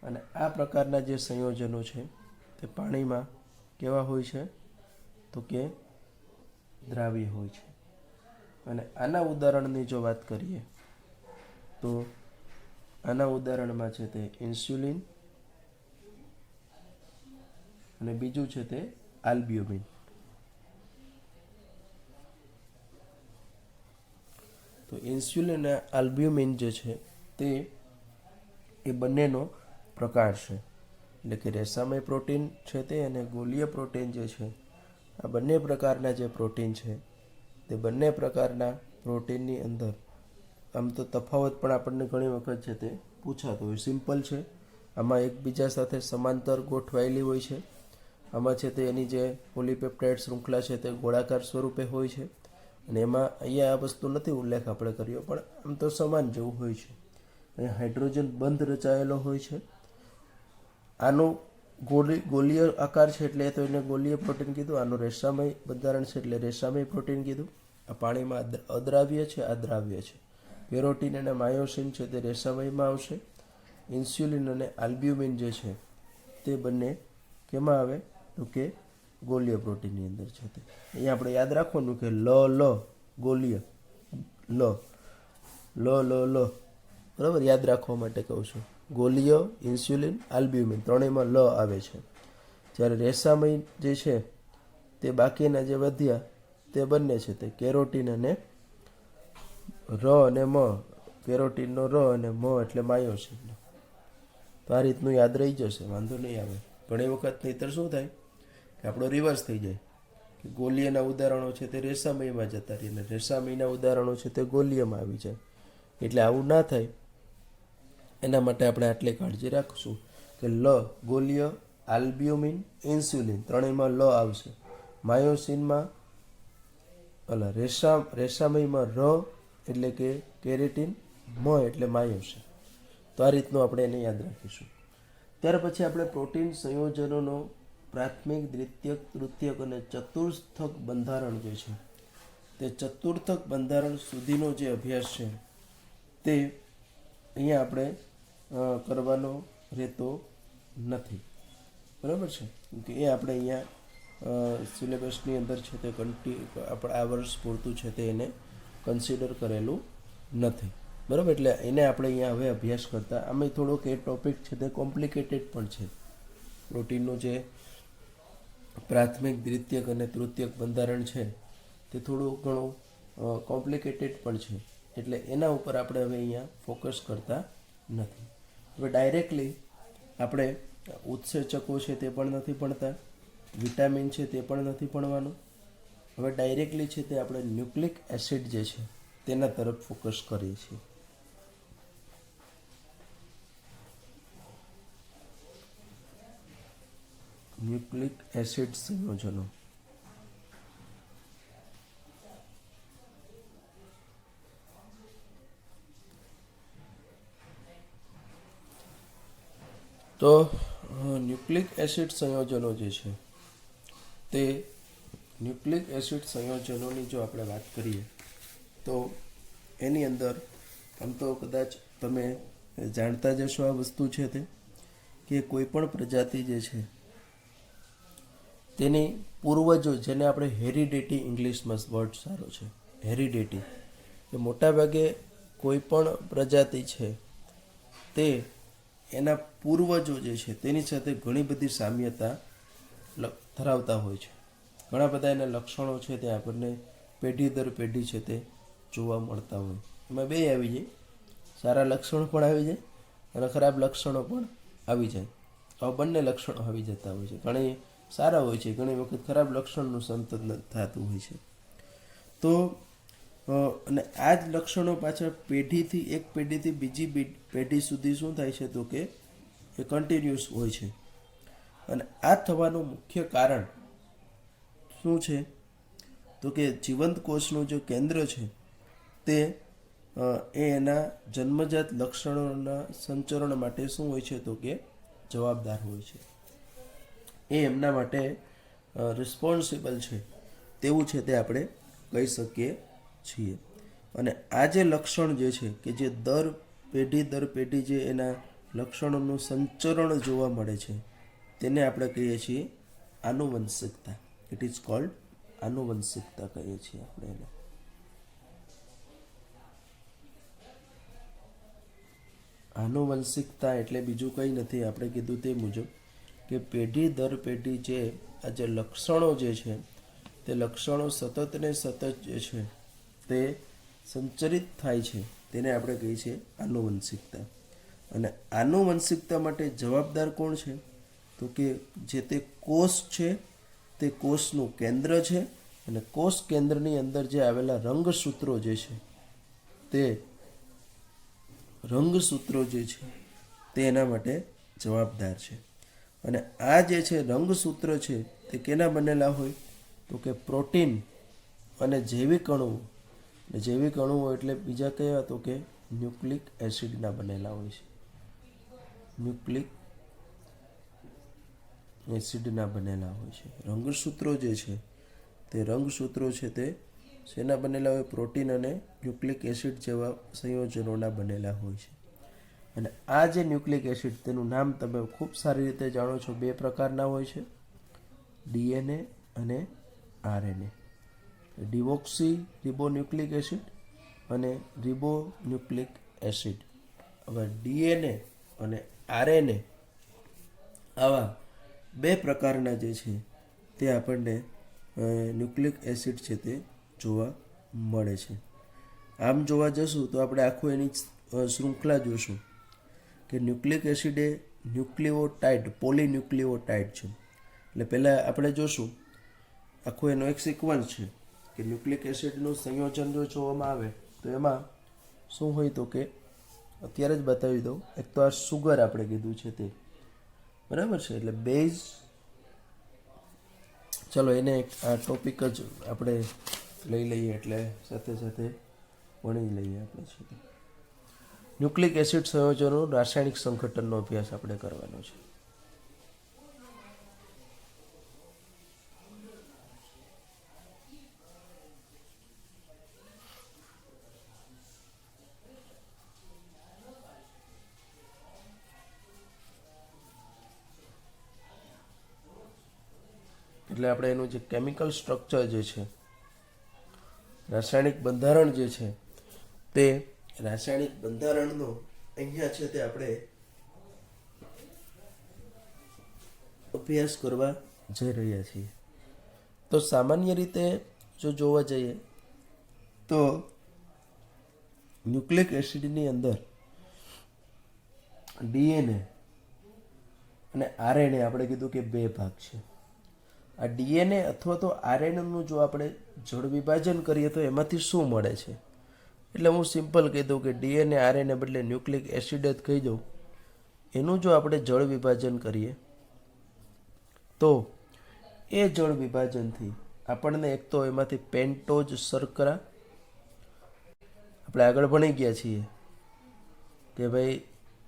અને આ પ્રકારના જે સંયોજનો છે તે પાણીમાં કેવા હોય છે તો કે દ્રાવ્ય હોય છે. અને આના ઉદાહરણની જો વાત કરીએ તો આના ઉદાહરણમાં છે તે ઇન્સ્યુલિન અને બીજું છે તે આલ્બ્યુમિન. તો ઇન્સ્યુલિન અને આલ્બ્યુમિન જે છે તે એ બંનેનો પ્રકાર છે. એટલે કે રેસામય પ્રોટીન છે તે અને ગોલીય પ્રોટીન જે છે, આ બંને પ્રકારના જે પ્રોટીન છે તે બંને પ્રકારના પ્રોટીનની અંદર આમ તો તફાવત પણ આપણને ઘણી વખત છે તે પૂછાતો હોય. સિમ્પલ છે, આમાં એકબીજા સાથે સમાંતર ગોઠવાયેલી હોય છે. આમાં છે તે એની જે પોલીપેપ્ટાઇડ શૃંખલા છે તે ગોળાકાર સ્વરૂપે હોય છે અને એમાં અહીંયા આ વસ્તુ નથી ઉલ્લેખ આપણે કર્યો, પણ આમ તો સમાન જેવું હોય છે. અહીંયા હાઇડ્રોજન બંધ રચાયેલો હોય છે. આનો ગોલીય આકાર છે એટલે તો એને ગોલીય પ્રોટીન કીધું. આનું રેસામય બંધારણ છે એટલે રેસામય પ્રોટીન કીધું. આ પાણીમાં અદ્રાવ્ય છે, આ દ્રાવ્ય છે. કેરોટીન અને માયોસિન છે તે રેસામયમાં આવશે. ઇન્સ્યુલિન અને આલ્બ્યુમિન જે છે તે બંને કેમાં આવે તો કે ગોલીય પ્રોટીનની અંદર છે. તે અહીંયા આપણે યાદ રાખવાનું કે ગોલીય બરાબર, યાદ રાખવા માટે કહું છું. ગોલીય, ઇન્સ્યુલિન, આલ્બ્યુમિન ત્રણેયમાં આવે છે. જ્યારે રેસામય જે છે તે બાકીના જે વધ્યા તે બંને છે તે કેરોટીન અને અને કેરોટીનનો અને એટલે માયોસિન. તો આ રીતનું યાદ રહી જશે, વાંધો નહીં આવે. ઘણી વખત નહીતર શું થાય કે આપણો રિવર્સ થઈ જાય કે ગોલીયના ઉદાહરણો છે તે રેસામયમાં જતા રહે અને રેસામયના ઉદાહરણો છે તે ગોલીયમાં આવી જાય. એટલે આવું ના થાય એના માટે આપણે આટલી કાળજી રાખશું કે ગોલીય, આલ્બ્યુમિન, ઇન્સ્યુલિન ત્રણેયમાં આવશે. માયોસિનમાં રેસામયમાં એટલે કે કેરેટીન, એટલે માયોસિન. તો આ રીતનું આપણે એને યાદ રાખીશું. ત્યાર પછી આપણે પ્રોટીન સંયોજનોનો પ્રાથમિક, દ્વિતીયક, તૃતીયક અને ચતુર્થક બંધારણ જે છે તે ચતુર્થક બંધારણ સુધીનો જે અભ્યાસ છે તે અહીંયા આપણે કરવાનો રહેતો નથી. બરાબર છે, કે એ આપણે અહીંયા સિલેબસની અંદર છે તે આપણે આ વર્ષ પૂરતું છે તે એને કન્સિડર કરેલું નથી. બરાબર, એટલે એને આપણે અહીંયા હવે અભ્યાસ કરતા આમાં થોડોક એ ટોપિક છે તે કોમ્પ્લિકેટેડ પણ છે. પ્રોટીનનું જે પ્રાથમિક, દ્વિતીયક અને તૃતીયક બંધારણ છે તે થોડું ઘણું કોમ્પ્લિકેટેડ પણ છે. એટલે એના ઉપર આપણે હવે અહીંયા ફોકસ કરતા નથી. હવે ડાયરેક્ટલી આપણે ઉત્સેચકો છે તે પણ નથી ભણતા, વિટામિન છે તે પણ નથી ભણવાનું. હવે ડાયરેક્ટલી છે તે આપણે ન્યુક્લિક એસિડ જે છે તેના તરફ ફોકસ કરીએ છીએ. ન્યુક્લિક એસિડ સંયોજનો. તો ન્યુક્લિક એસિડ સંયોજનો જે છે તે ન્યુક્લિક એસિડ સંયોજનોની જો આપણે વાત કરીએ તો એની અંદર આમ તો કદાચ તમે જાણતા જ હશો આ વસ્તુ છે તે કે કોઈ પણ પ્રજાતિ જે છે તેની પૂર્વજો, જેને આપણે હેરિડેટી, ઇંગ્લિશમાં વર્ડ સારો છે હેરિડેટી, કે મોટાભાગે કોઈ પણ પ્રજાતિ છે તે એના પૂર્વજો જે છે તેની સાથે ઘણી બધી સામ્યતા ધરાવતા હોય છે. ઘણા બધા એના લક્ષણો છે તે આપણને પેઢી દર પેઢી છે તે જોવા મળતા હોય. એમાં બે આવી જાય, સારા લક્ષણો પણ આવી જાય અને ખરાબ લક્ષણો પણ આવી જાય. આ બંને લક્ષણો આવી જતા હોય છે. ઘણી સારા હોય છે, ઘણી વખત ખરાબ લક્ષણનું સંતન થતું હોય છે. તો અને આ જ લક્ષણો પાછળ એક પેઢીથી બીજી પેઢી સુધી શું થાય છે તો કે એ કન્ટિન્યુઅસ હોય છે. અને આ થવાનું મુખ્ય કારણ શું છે તો કે જીવંત કોષનું જે કેન્દ્ર છે તે એના જન્મજાત લક્ષણોના સંચરણ માટે શું હોય છે તો કે જવાબદાર હોય છે. એ એમના માટે રિસ્પોન્સિબલ છે તેવું છે તે આપણે કહી શકીએ છીએ. અને આ જે લક્ષણ જે છે કે જે દર પેઢી જે એના લક્ષણોનું સંચરણ જોવા મળે છે તેને આપણે કહીએ છીએ આનુવંશિકતા. ઇટ ઇઝ કોલ્ડ આનુવંશિકતા કહીએ છીએ આપણે એને. આનુવંશિકતા એટલે બીજું કંઈ નથી, આપણે કીધું તે મુજબ કે પેઢી દર પેઢી જે આ જે લક્ષણો જે છે તે લક્ષણો સતત ને સતત જે છે તે સંચરિત થાય છે તેને આપણે કહીએ છીએ આનુવંશિકતા. અને આનુવંશિકતા માટે જવાબદાર કોણ છે તો કે જે તે કોષ છે તે કોષનું કેન્દ્ર છે. અને કોષ કેન્દ્રની અંદર જે આવેલા રંગસૂત્રો જે છે તે રંગસૂત્રો જે છે તે એના માટે જવાબદાર છે. અને આ જે છે રંગસૂત્ર છે તે કેના બનેલા હોય તો કે પ્રોટીન અને જૈવિક અણુઓ. જૈવિક અણુઓ એટલે બીજા કયા તો કે ન્યુક્લિક એસિડના બનેલા હોય છે. ન્યુક્લિક એસિડના બનેલા હોય છે. રંગસૂત્રો જે છે તે રંગસૂત્રો છે તે શેના બનેલા હોય? પ્રોટીન અને ન્યુક્લિક એસિડ જેવા સંયોજનોના બનેલા હોય છે. અને આ જે ન્યુક્લિક એસિડ તેનું નામ તમે ખૂબ સારી રીતે જાણો છો, બે પ્રકારના હોય છે, ડીએનએ અને આરએનએ. ડિવોક્સી રિબોન્યુક્લિક એસિડ અને રિબોન્યુક્લિક એસિડ. હવે ડીએનએ અને આરએનએ આવા બે પ્રકારના જે છે તે આપણને ન્યુક્લિક એસિડ છે તે જોવા મળે છે. આમ જોવા જશું તો આપણે આખું એની શૃંખલા જોશું કે ન્યુક્લિક એસિડ એ ન્યુક્લિઓટાઇડ, પોલીન્યુક્લિઓટાઇડ છે. એટલે પહેલાં આપણે જોશું આખો એનો એક સિક્વન્સ છે કે ન્યુક્લિક એસિડનું સંયોજન જો જોવામાં આવે તો એમાં શું હોય તો કે અત્યારે જ બતાવી દઉં. એક તો આ સુગર આપણે કીધું છે તે બરાબર છે, એટલે બેઝ. ચલો એને આ ટોપિક જ આપણે લઈ લઈએ એટલે સાથે સાથે ભણી લઈએ આપણે છે. ન્યુક્લિક એસિડ સંયોજનો રાસાયણિક સંઘટનનો અભ્યાસ આપણે કરવાનો છે. એટલે આપણે એનું જે કેમિકલ સ્ટ્રક્ચર જે છે, રાસાયણિક બંધારણ જે છે તે રાસાયણિક બંધારણનો અહીંયા છે તે આપણે અભ્યાસ કરવા જઈ રહ્યા છીએ. તો સામાન્ય રીતે જો જોવા જઈએ તો ન્યુક્લિક એસિડની અંદર ડીએનએ અને આરએનએ આપણે કીધું કે બે ભાગ છે. આ ડીએનએ અથવા તો આરએનએનું જો આપણે જળ વિભાજન કરીએ તો એમાંથી શું મળે છે? એટલે હું સિમ્પલ કહી દઉં કે ડીએનએ આરએનએ બદલે ન્યુક્લિક એસિડ જ કહી દઉં. એનું જો આપણે જળ વિભાજન કરીએ તો એ જળ વિભાજનથી આપણને એક તો એમાંથી પેન્ટોઝ શર્કરા, આપણે આગળ ભણી ગયા છીએ કે ભાઈ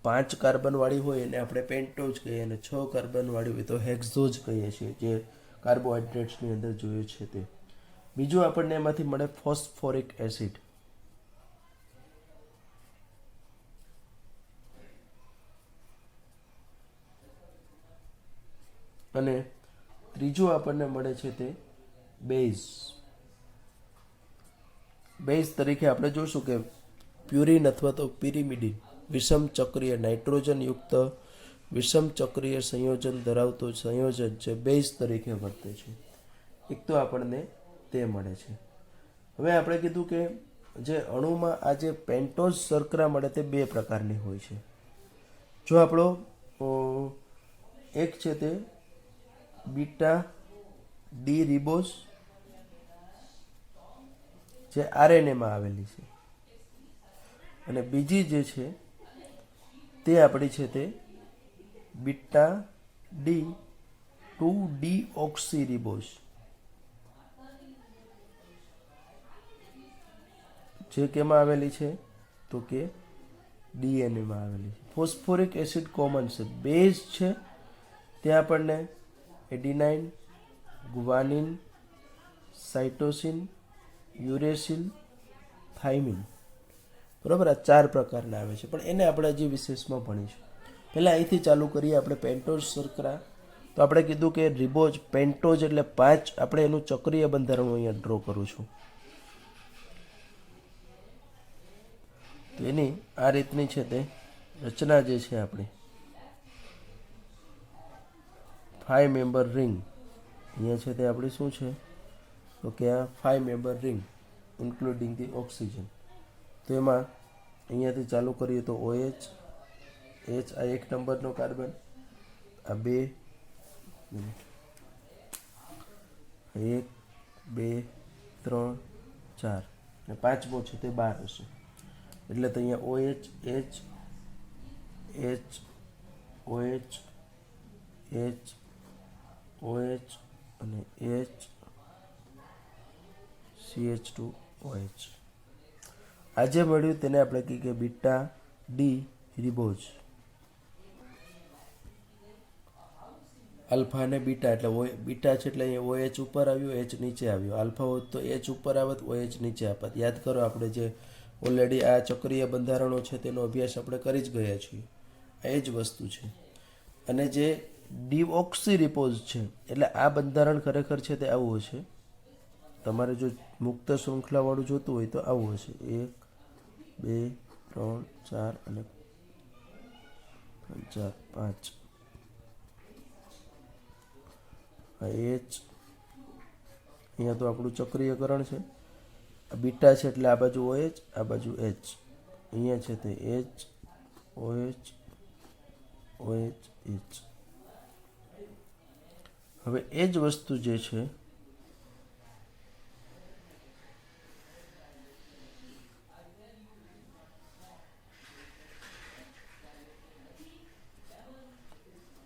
5 કાર્બનવાળી હોય એને આપણે પેન્ટોઝ કહીએ અને 6 કાર્બનવાળી હોય તો હેક્ઝોઝ કહીએ છીએ, જે કાર્બોહાઈડ્રેટ્સની અંદર જોયું છે તે. બીજું આપણને એમાંથી મળે ફોસ્ફોરિક એસિડ. અને ત્રીજું આપણને મળે છે તે બેઝ. બેઝ તરીકે આપણે જોશું કે પ્યુરિન અથવા તો પિરિમિડિન વિષમ ચક્રીય નાઇટ્રોજનયુક્ત વિષમ ચક્રીય સંયોજન ધરાવતું સંયોજન છે, બેઝ તરીકે વર્તે છે. એક તો આપણને તે મળે છે. હવે આપણે કીધું કે જે અણુમાં આ જે પેન્ટોઝ શર્કરા મળે તે 2 પ્રકારની હોય છે. જો આપણો એક છે તે બીટા ડી રિબોઝ જે આરએનએમાં આવેલી છે, અને બીજી જે છે તે આપણી છે તે બીટા ડી 2 ડી ઓક્સી રિબોઝ જે કેમાં આવેલી છે તો કે ડીએનએમાં આવેલી છે. ફોસ્ફોરિક એસિડ કોમન છે, બેઝ છે ત્યાં આપણને એડિનાઇન, ગુવાનિન, સાઇટોસિન, યુરેસિલ, થાઇમિન, બરાબર, આ 4 પ્રકારના આવે છે. પણ એને આપણે હજી વિશેષમાં ભણીશું. પહેલાં અહીંથી ચાલુ કરીએ આપણે પેન્ટોઝ શર્કરા. તો આપણે કીધું કે રિબોઝ પેન્ટોઝ એટલે 5. આપણે એનું ચક્રીય બંધારણ હું અહીંયા ડ્રો કરું છું. તો એની આ રીતની છે તે રચના જે છે આપણી 5 મેમ્બર રિંગ અહીંયા છે તે આપણી શું છે તો કે આ 5 member ring including the oxygen. તો એમાં અહીંયાથી ચાલુ કરીએ તો OH, H આ 1 નંબરનો કાર્બન, આ 2, 1, 2, 3, 4 અને 5મો છે તે 12 હશે. એટલે તો અહીંયા OH, H, H, OH, H, OH અને H, CH2OH. આજે મળ્યું તેને આપણે કહીએ કે બીટા ડી રિબોઝ. આલ્ફા અને બીટા એટલે બીટા છે એટલે અહીંયા OH ઉપર આવ્યું, H નીચે આવ્યું. આલ્ફા હોત તો H ઉપર આવત, OH નીચે આપત. યાદ કરો, આપણે જે ઓલરેડી આ ચક્રીય બંધારણો છે તેનો અભ્યાસ આપણે કરી જ ગયા છીએ. આ એ જ વસ્તુ છે. અને જે ડીઓક્સી રિબોઝ છે એટલે આ બંધારણ ખરેખર છે તે આવું હશે. તમારે જો મુક્ત શૃંખલાવાળું જોતું હોય તો આવું હશે. 1, 2, 3, 4 અને 5. આ H અહીંયા તો આપણું ચક્રીયકરણ છે. આ બીટા છે એટલે આ બાજુ OH, આ બાજુ H. અહીંયા છે તે H, OH, OH, H. હવે એ જ વસ્તુ જે છે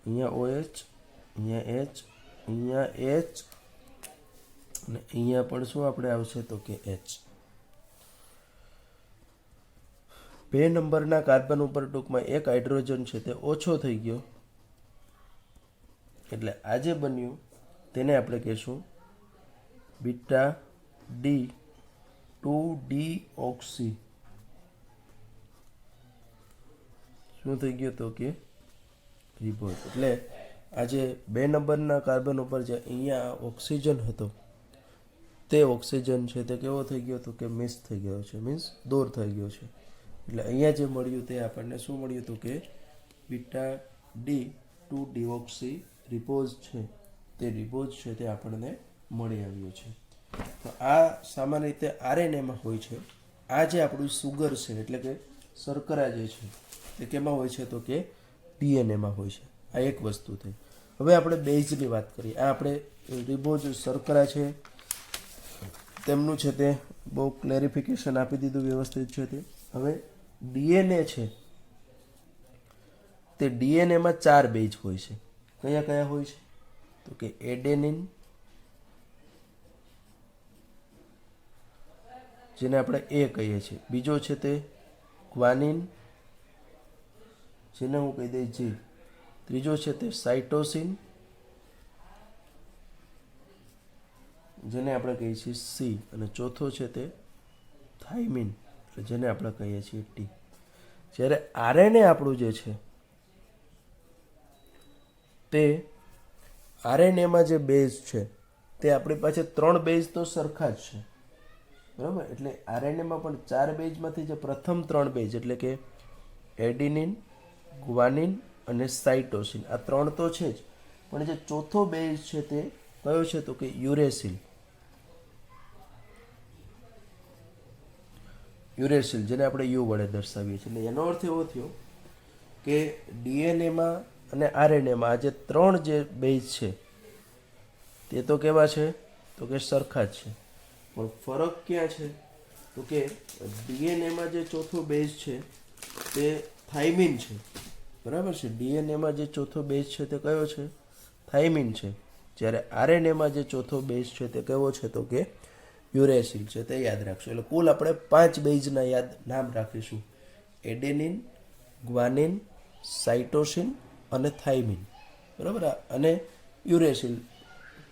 અહીંયા OH, અહીંયા H, અહીંયા H અને અહીંયા પણ શું આપણે આવશે તો કે H. 2 નંબરના કાર્બન ઉપર ટૂંકમાં 1 હાઇડ્રોજન છે તે ઓછો થઈ ગયો, એટલે આજે બન્યું તેને આપણે કહીશું બીટા ડી 2 ડી ઓક્સી. શું થઈ ગયું તો કે રિબોઝ. એટલે આજે 2 નંબરના કાર્બન ઉપર જે અહીંયા ઓક્સિજન હતો તે ઓક્સિજન છે તે કેવો થઈ ગયો તો કે મિસ થઈ ગયો છે, મીન્સ દૂર થઈ ગયો છે. એટલે અહીંયા જે મળ્યું તે આપણને શું મળ્યું તો કે બીટા ડી 2 ડીઓક્સી રિબોઝ છે તે રિબોઝ છે તે આપણને મળી આવ્યું છે. તો આ સામાન્ય રીતે આરએનએમાં હોય છે. આ જે આપણું સુગર છે એટલે કે શર્કરા જે છે તે કેમાં હોય છે તો કે ડીએનએમાં હોય છે. આ એક વસ્તુ થઈ. હવે આપણે બેઝની વાત કરીએ. આ આપણે રિબોઝ શર્કરા છે તેમનું છે તે બહુ ક્લેરિફિકેશન આપી દીધું વ્યવસ્થિત છે તે. હવે ડીએનએ છે તે ડીએનએમાં 4 બેઝ હોય છે. કયા કયા હોય છે? તો કે એડેનિન, જેને આપણે એ કહીએ છીએ. બીજો છે તે ગ્વાનિન, જેને હું કહી દઈશ જી. ત્રીજો છે તે સાઇટોસિન, જેને આપણે કહીએ છીએ સી. અને ચોથો છે તે થાઇમિન, જેને આપણે કહીએ છીએ ટી. જ્યારે આરએનએ આપણું જે છે તે આરએનએમાં જે બેઝ છે તે આપણી પાસે 3 બેઝ તો સરખા જ છે, બરાબર. એટલે આરએનએમાં પણ 4 બેઝમાંથી જે પ્રથમ 3 બેઝ એટલે કે એડિનિન, ગ્વાનિન અને સાઇટોસિન, આ 3 તો છે જ, પણ જે ચોથો બેઝ છે તે કયો છે? તો કે યુરેસિલ. યુરેસિલ, જેને આપણે યુ વડે દર્શાવીએ છીએ. એટલે એનો અર્થ એવો થયો કે ડીએનએમાં અને આરએનએમાં આ જે 3 જે બેઝ છે તે તો કેવા છે? તો કે સરખા જ છે. પણ ફરક ક્યાં છે? તો કે ડીએનએમાં જે ચોથો બેઝ છે તે થાઇમિન છે, બરાબર છે. ડીએનએમાં જે ચોથો બેઝ છે તે કયો છે? થાઇમિન છે. જ્યારે આરએનએમાં જે ચોથો બેઝ છે તે કેવો છે? તો કે યુરેસિલ છે. તે યાદ રાખશો. એટલે કુલ આપણે 5 બેઝના નામ રાખીશું: એડેનિન, ગ્વાનિન, સાઇટોસિન અને થાઇમિન, બરાબર. અને યુરેસિલ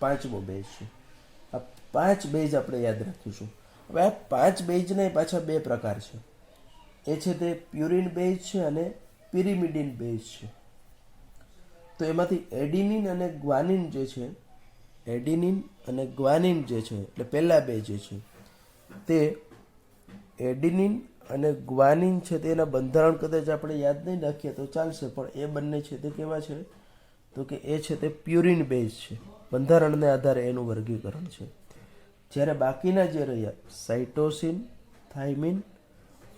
5મો બેઝ છે. આ 5 બેઝ આપણે યાદ રાખીશું. હવે આ 5 બેઝના પાછા 2 પ્રકાર છે. એ છે તે પ્યુરિન બેઝ છે અને પિરિમિડિન બેઝ છે. તો એમાંથી એડિનિન અને ગ્વાનિન જે છે, એડિનિન અને ગ્વાનિન જે છે, એટલે પહેલા બે જે છે તે એડિનિન અને ગ્વાનિન છે તેના બંધારણ કદાચ આપણે યાદ નહીં રાખીએ તો ચાલશે, પણ એ બંને છે તે કેવા છે? તો કે એ છે તે પ્યુરિન બેઝ છે. બંધારણને આધારે એનું વર્ગીકરણ છે. જ્યારે બાકીના જે રહ્યા સાઇટોસિન, થાઇમિન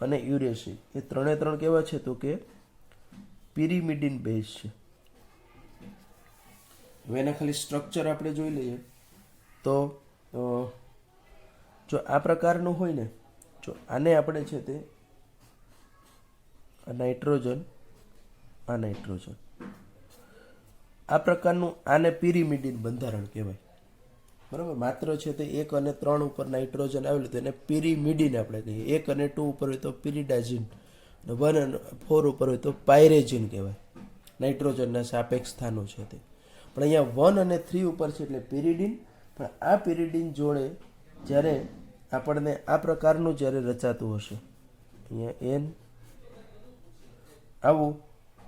અને યુરેસિલ, એ 3 કેવા છે? તો કે પિરિમિડિન બેઝ છે. હવે એના ખાલી સ્ટ્રક્ચર આપણે જોઈ લઈએ તો જો આ પ્રકારનું હોય ને, જો આને આપણે છે તે નાઇટ્રોજન, આ નાઇટ્રોજન, આ પ્રકારનું આને પિરિમિડિન બંધારણ કહેવાય, બરાબર. માત્ર છે તે 1 અને 3 ઉપર નાઇટ્રોજન આવેલું તો એને પિરિમિડિન આપણે કહીએ. 1 અને 2 ઉપર હોય તો પિરિડાઝિન, 1 અને 4 ઉપર હોય તો પાયરેજિન કહેવાય. નાઇટ્રોજનના સાપેક્ષ સ્થાનો છે તે. પણ અહીંયા 1 અને 3 ઉપર છે એટલે પિરિડિન. પણ આ પિરિડિન જોડે જ્યારે આપણને આ પ્રકારનું જ્યારે રચાતું હશે, અહીંયા એન આવું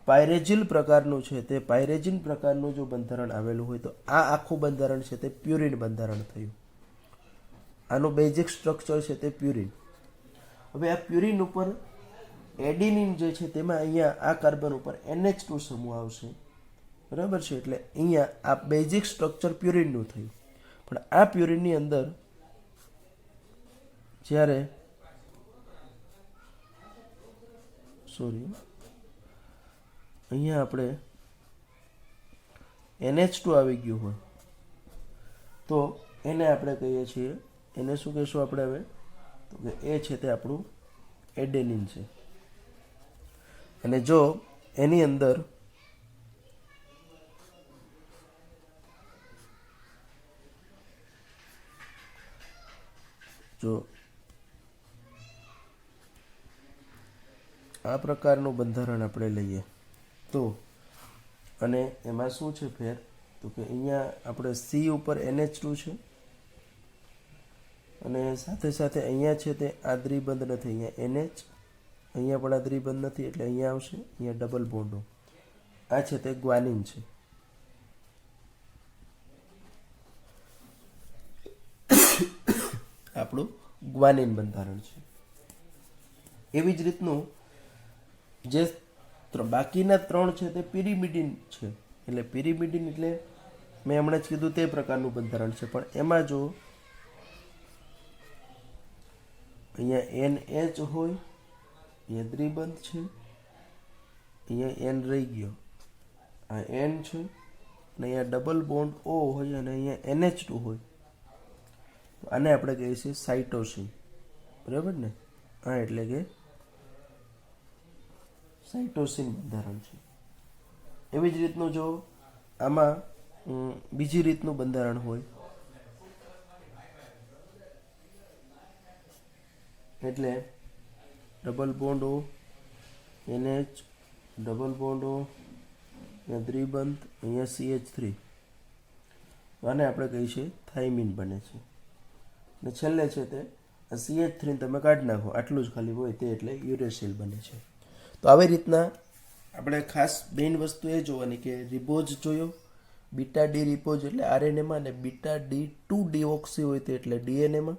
પાયરેજિલ પ્રકારનું છે તે પાયરેજિન પ્રકારનું જો બંધારણ આવેલું હોય તો આ આખું બંધારણ છે તે પ્યુરિન બંધારણ થયું. આનું બેઝિક સ્ટ્રક્ચર છે તે પ્યુરિન. હવે આ પ્યુરિન ઉપર એડિનિન જે છે તેમાં અહીંયા આ કાર્બન ઉપર NH2 સમૂહ આવશે, બરાબર છે. એટલે અહીંયા આ બેઝિક સ્ટ્રક્ચર પ્યુરિનનું થયું. પણ આ પ્યુરિનની અંદર જ્યારે અહીંયા આપણે NH2 આવી ગયું હોય તો એને આપણે કહીએ છીએ, એને શું કહીશું આપણે હવે? તો કે એ છે તે આપણું એડેનિન છે. અને જો એની અંદર જો આ પ્રકારનું બંધારણ આપણે લઈએ તો, અને એમાં શું છે ફેર? તો કે અહીંયા આપણે સી ઉપર NH2 છે અને સાથે સાથે અહીંયા છે તે આ દ્વિબંધ નથી, અહીંયા NH, અહીંયા પણ આ દ્વિબંધ નથી એટલે અહીંયા આવશે, અહીંયા ડબલ બોન્ડો. આ છે તે ગ્વાનિન છે. આપણું ગ્વાનિન બંધારણ છે. એવી જ રીતનું જે બાકીના 3 છે તે પિરિમિડિન છે. એટલે પિરિમિડિન એટલે મેં હમણાં જ કીધું તે પ્રકારનું બંધારણ છે. પણ એમાં જો અહીંયા NH હોય, અહીંયા દ્વિબંધ છે, અહીંયા N રહી ગયો, આ N છે, અને અહીંયા ડબલ બોન્ડ ઓ હોય અને અહીંયા NH2 હોય, તો આને આપણે કહીએ છીએ સાઇટોસિન. બરાબર ને? આ એટલે કે સાઇટોસિન બંધારણ છે. એવી જ રીતનું જો આમાં બીજી રીતનું બંધારણ હોય, એટલે double bond O NH, double bond O, અહીંયા દ્વિબંધ, અહીંયા CH3, આને આપણે કહીએ છીએ થાઇમિન બને છે. અને છેલ્લે છે તે CH3 તમે કાઢી નાખો, આટલું જ ખાલી હોય તે એટલે યુરેસિલ બને છે. તો આવી રીતના આપણે ખાસ મેઇન વસ્તુ એ જોવાની કે રિબોઝ જોયો, બીટા ડી રિબોઝ એટલે RNAમાં, અને બીટા D2 ડીઓક્સી હોય તે એટલે DNAમાં.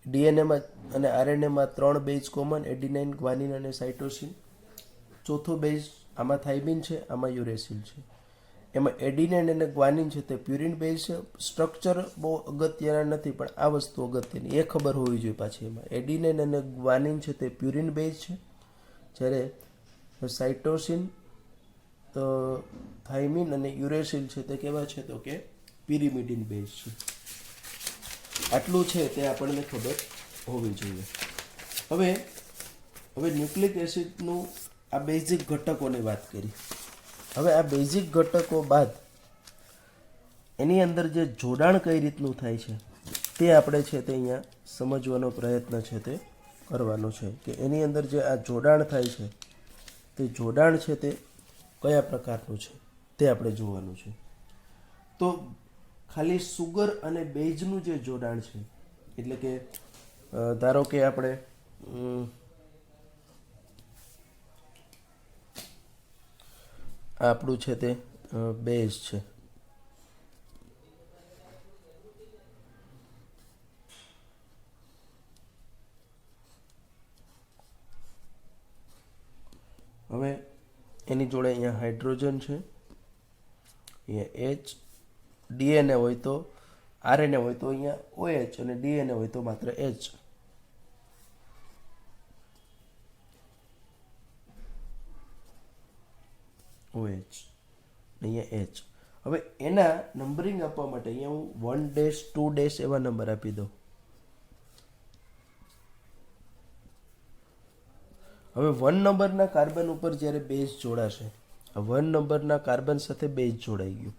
DNAમાં અને RNAમાં 3 બેઝ કોમન, એડિનાઇન, ગ્વાનિન અને સાઇટોસિન. ચોથો બેઝ આમાં થાઇમિન છે, આમાં યુરેસિલ છે. એમાં એડિનાઇન અને ગ્વાનિન છે તે પ્યુરિન બેઝ છે. સ્ટ્રક્ચર બહુ અગત્યના નથી, પણ આ વસ્તુ અગત્યની એ ખબર હોવી જોઈએ પાછી. એમાં એડિનાઇન અને ગ્વાનિન છે તે પ્યુરિન બેઝ છે, જ્યારે સાઇટોસિન, થાઇમિન અને યુરેસિલ છે તે કેવા છે તો કે પિરિમિડિન બેઝ છે. આટલું છે તે આપણને ખબર હોવી જોઈએ. હવે ન્યુક્લિક એસિડનું આ બેઝિક ઘટકોની વાત કરી. હવે આ બેઝિક ઘટકો બાદ એની અંદર જે જોડાણ કઈ રીતનું થાય છે તે આપણે છે તે અહીંયા સમજવાનો પ્રયત્ન છે તે કરવાનો છે, કે એની અંદર જે આ જોડાણ થાય છે તે જોડાણ છે તે કયા પ્રકારનું છે તે આપણે જોવાનું છે. તો ખાલી સુગર અને બેઝનું જે જોડાણ છે, એટલે કે ધારો કે આપણે આપણું છે તે બેઝ છે, હવે એની જોડે અહીંયા હાઇડ્રોજન છે, અહીંયા H, DNA હોય તો RNA હોય તો અહીંયા OH, અને DNA હોય તો માત્ર H. OH અહીંયા H. હવે એના નંબરિંગ આપવા માટે અહીંયા હું 1 2 એવા નંબર આપી દઉં. હવે 1 નંબરના કાર્બન ઉપર જ્યારે બેઝ જોડાશે, 1 નંબરના કાર્બન સાથે બેઝ જોડાઈ ગયું,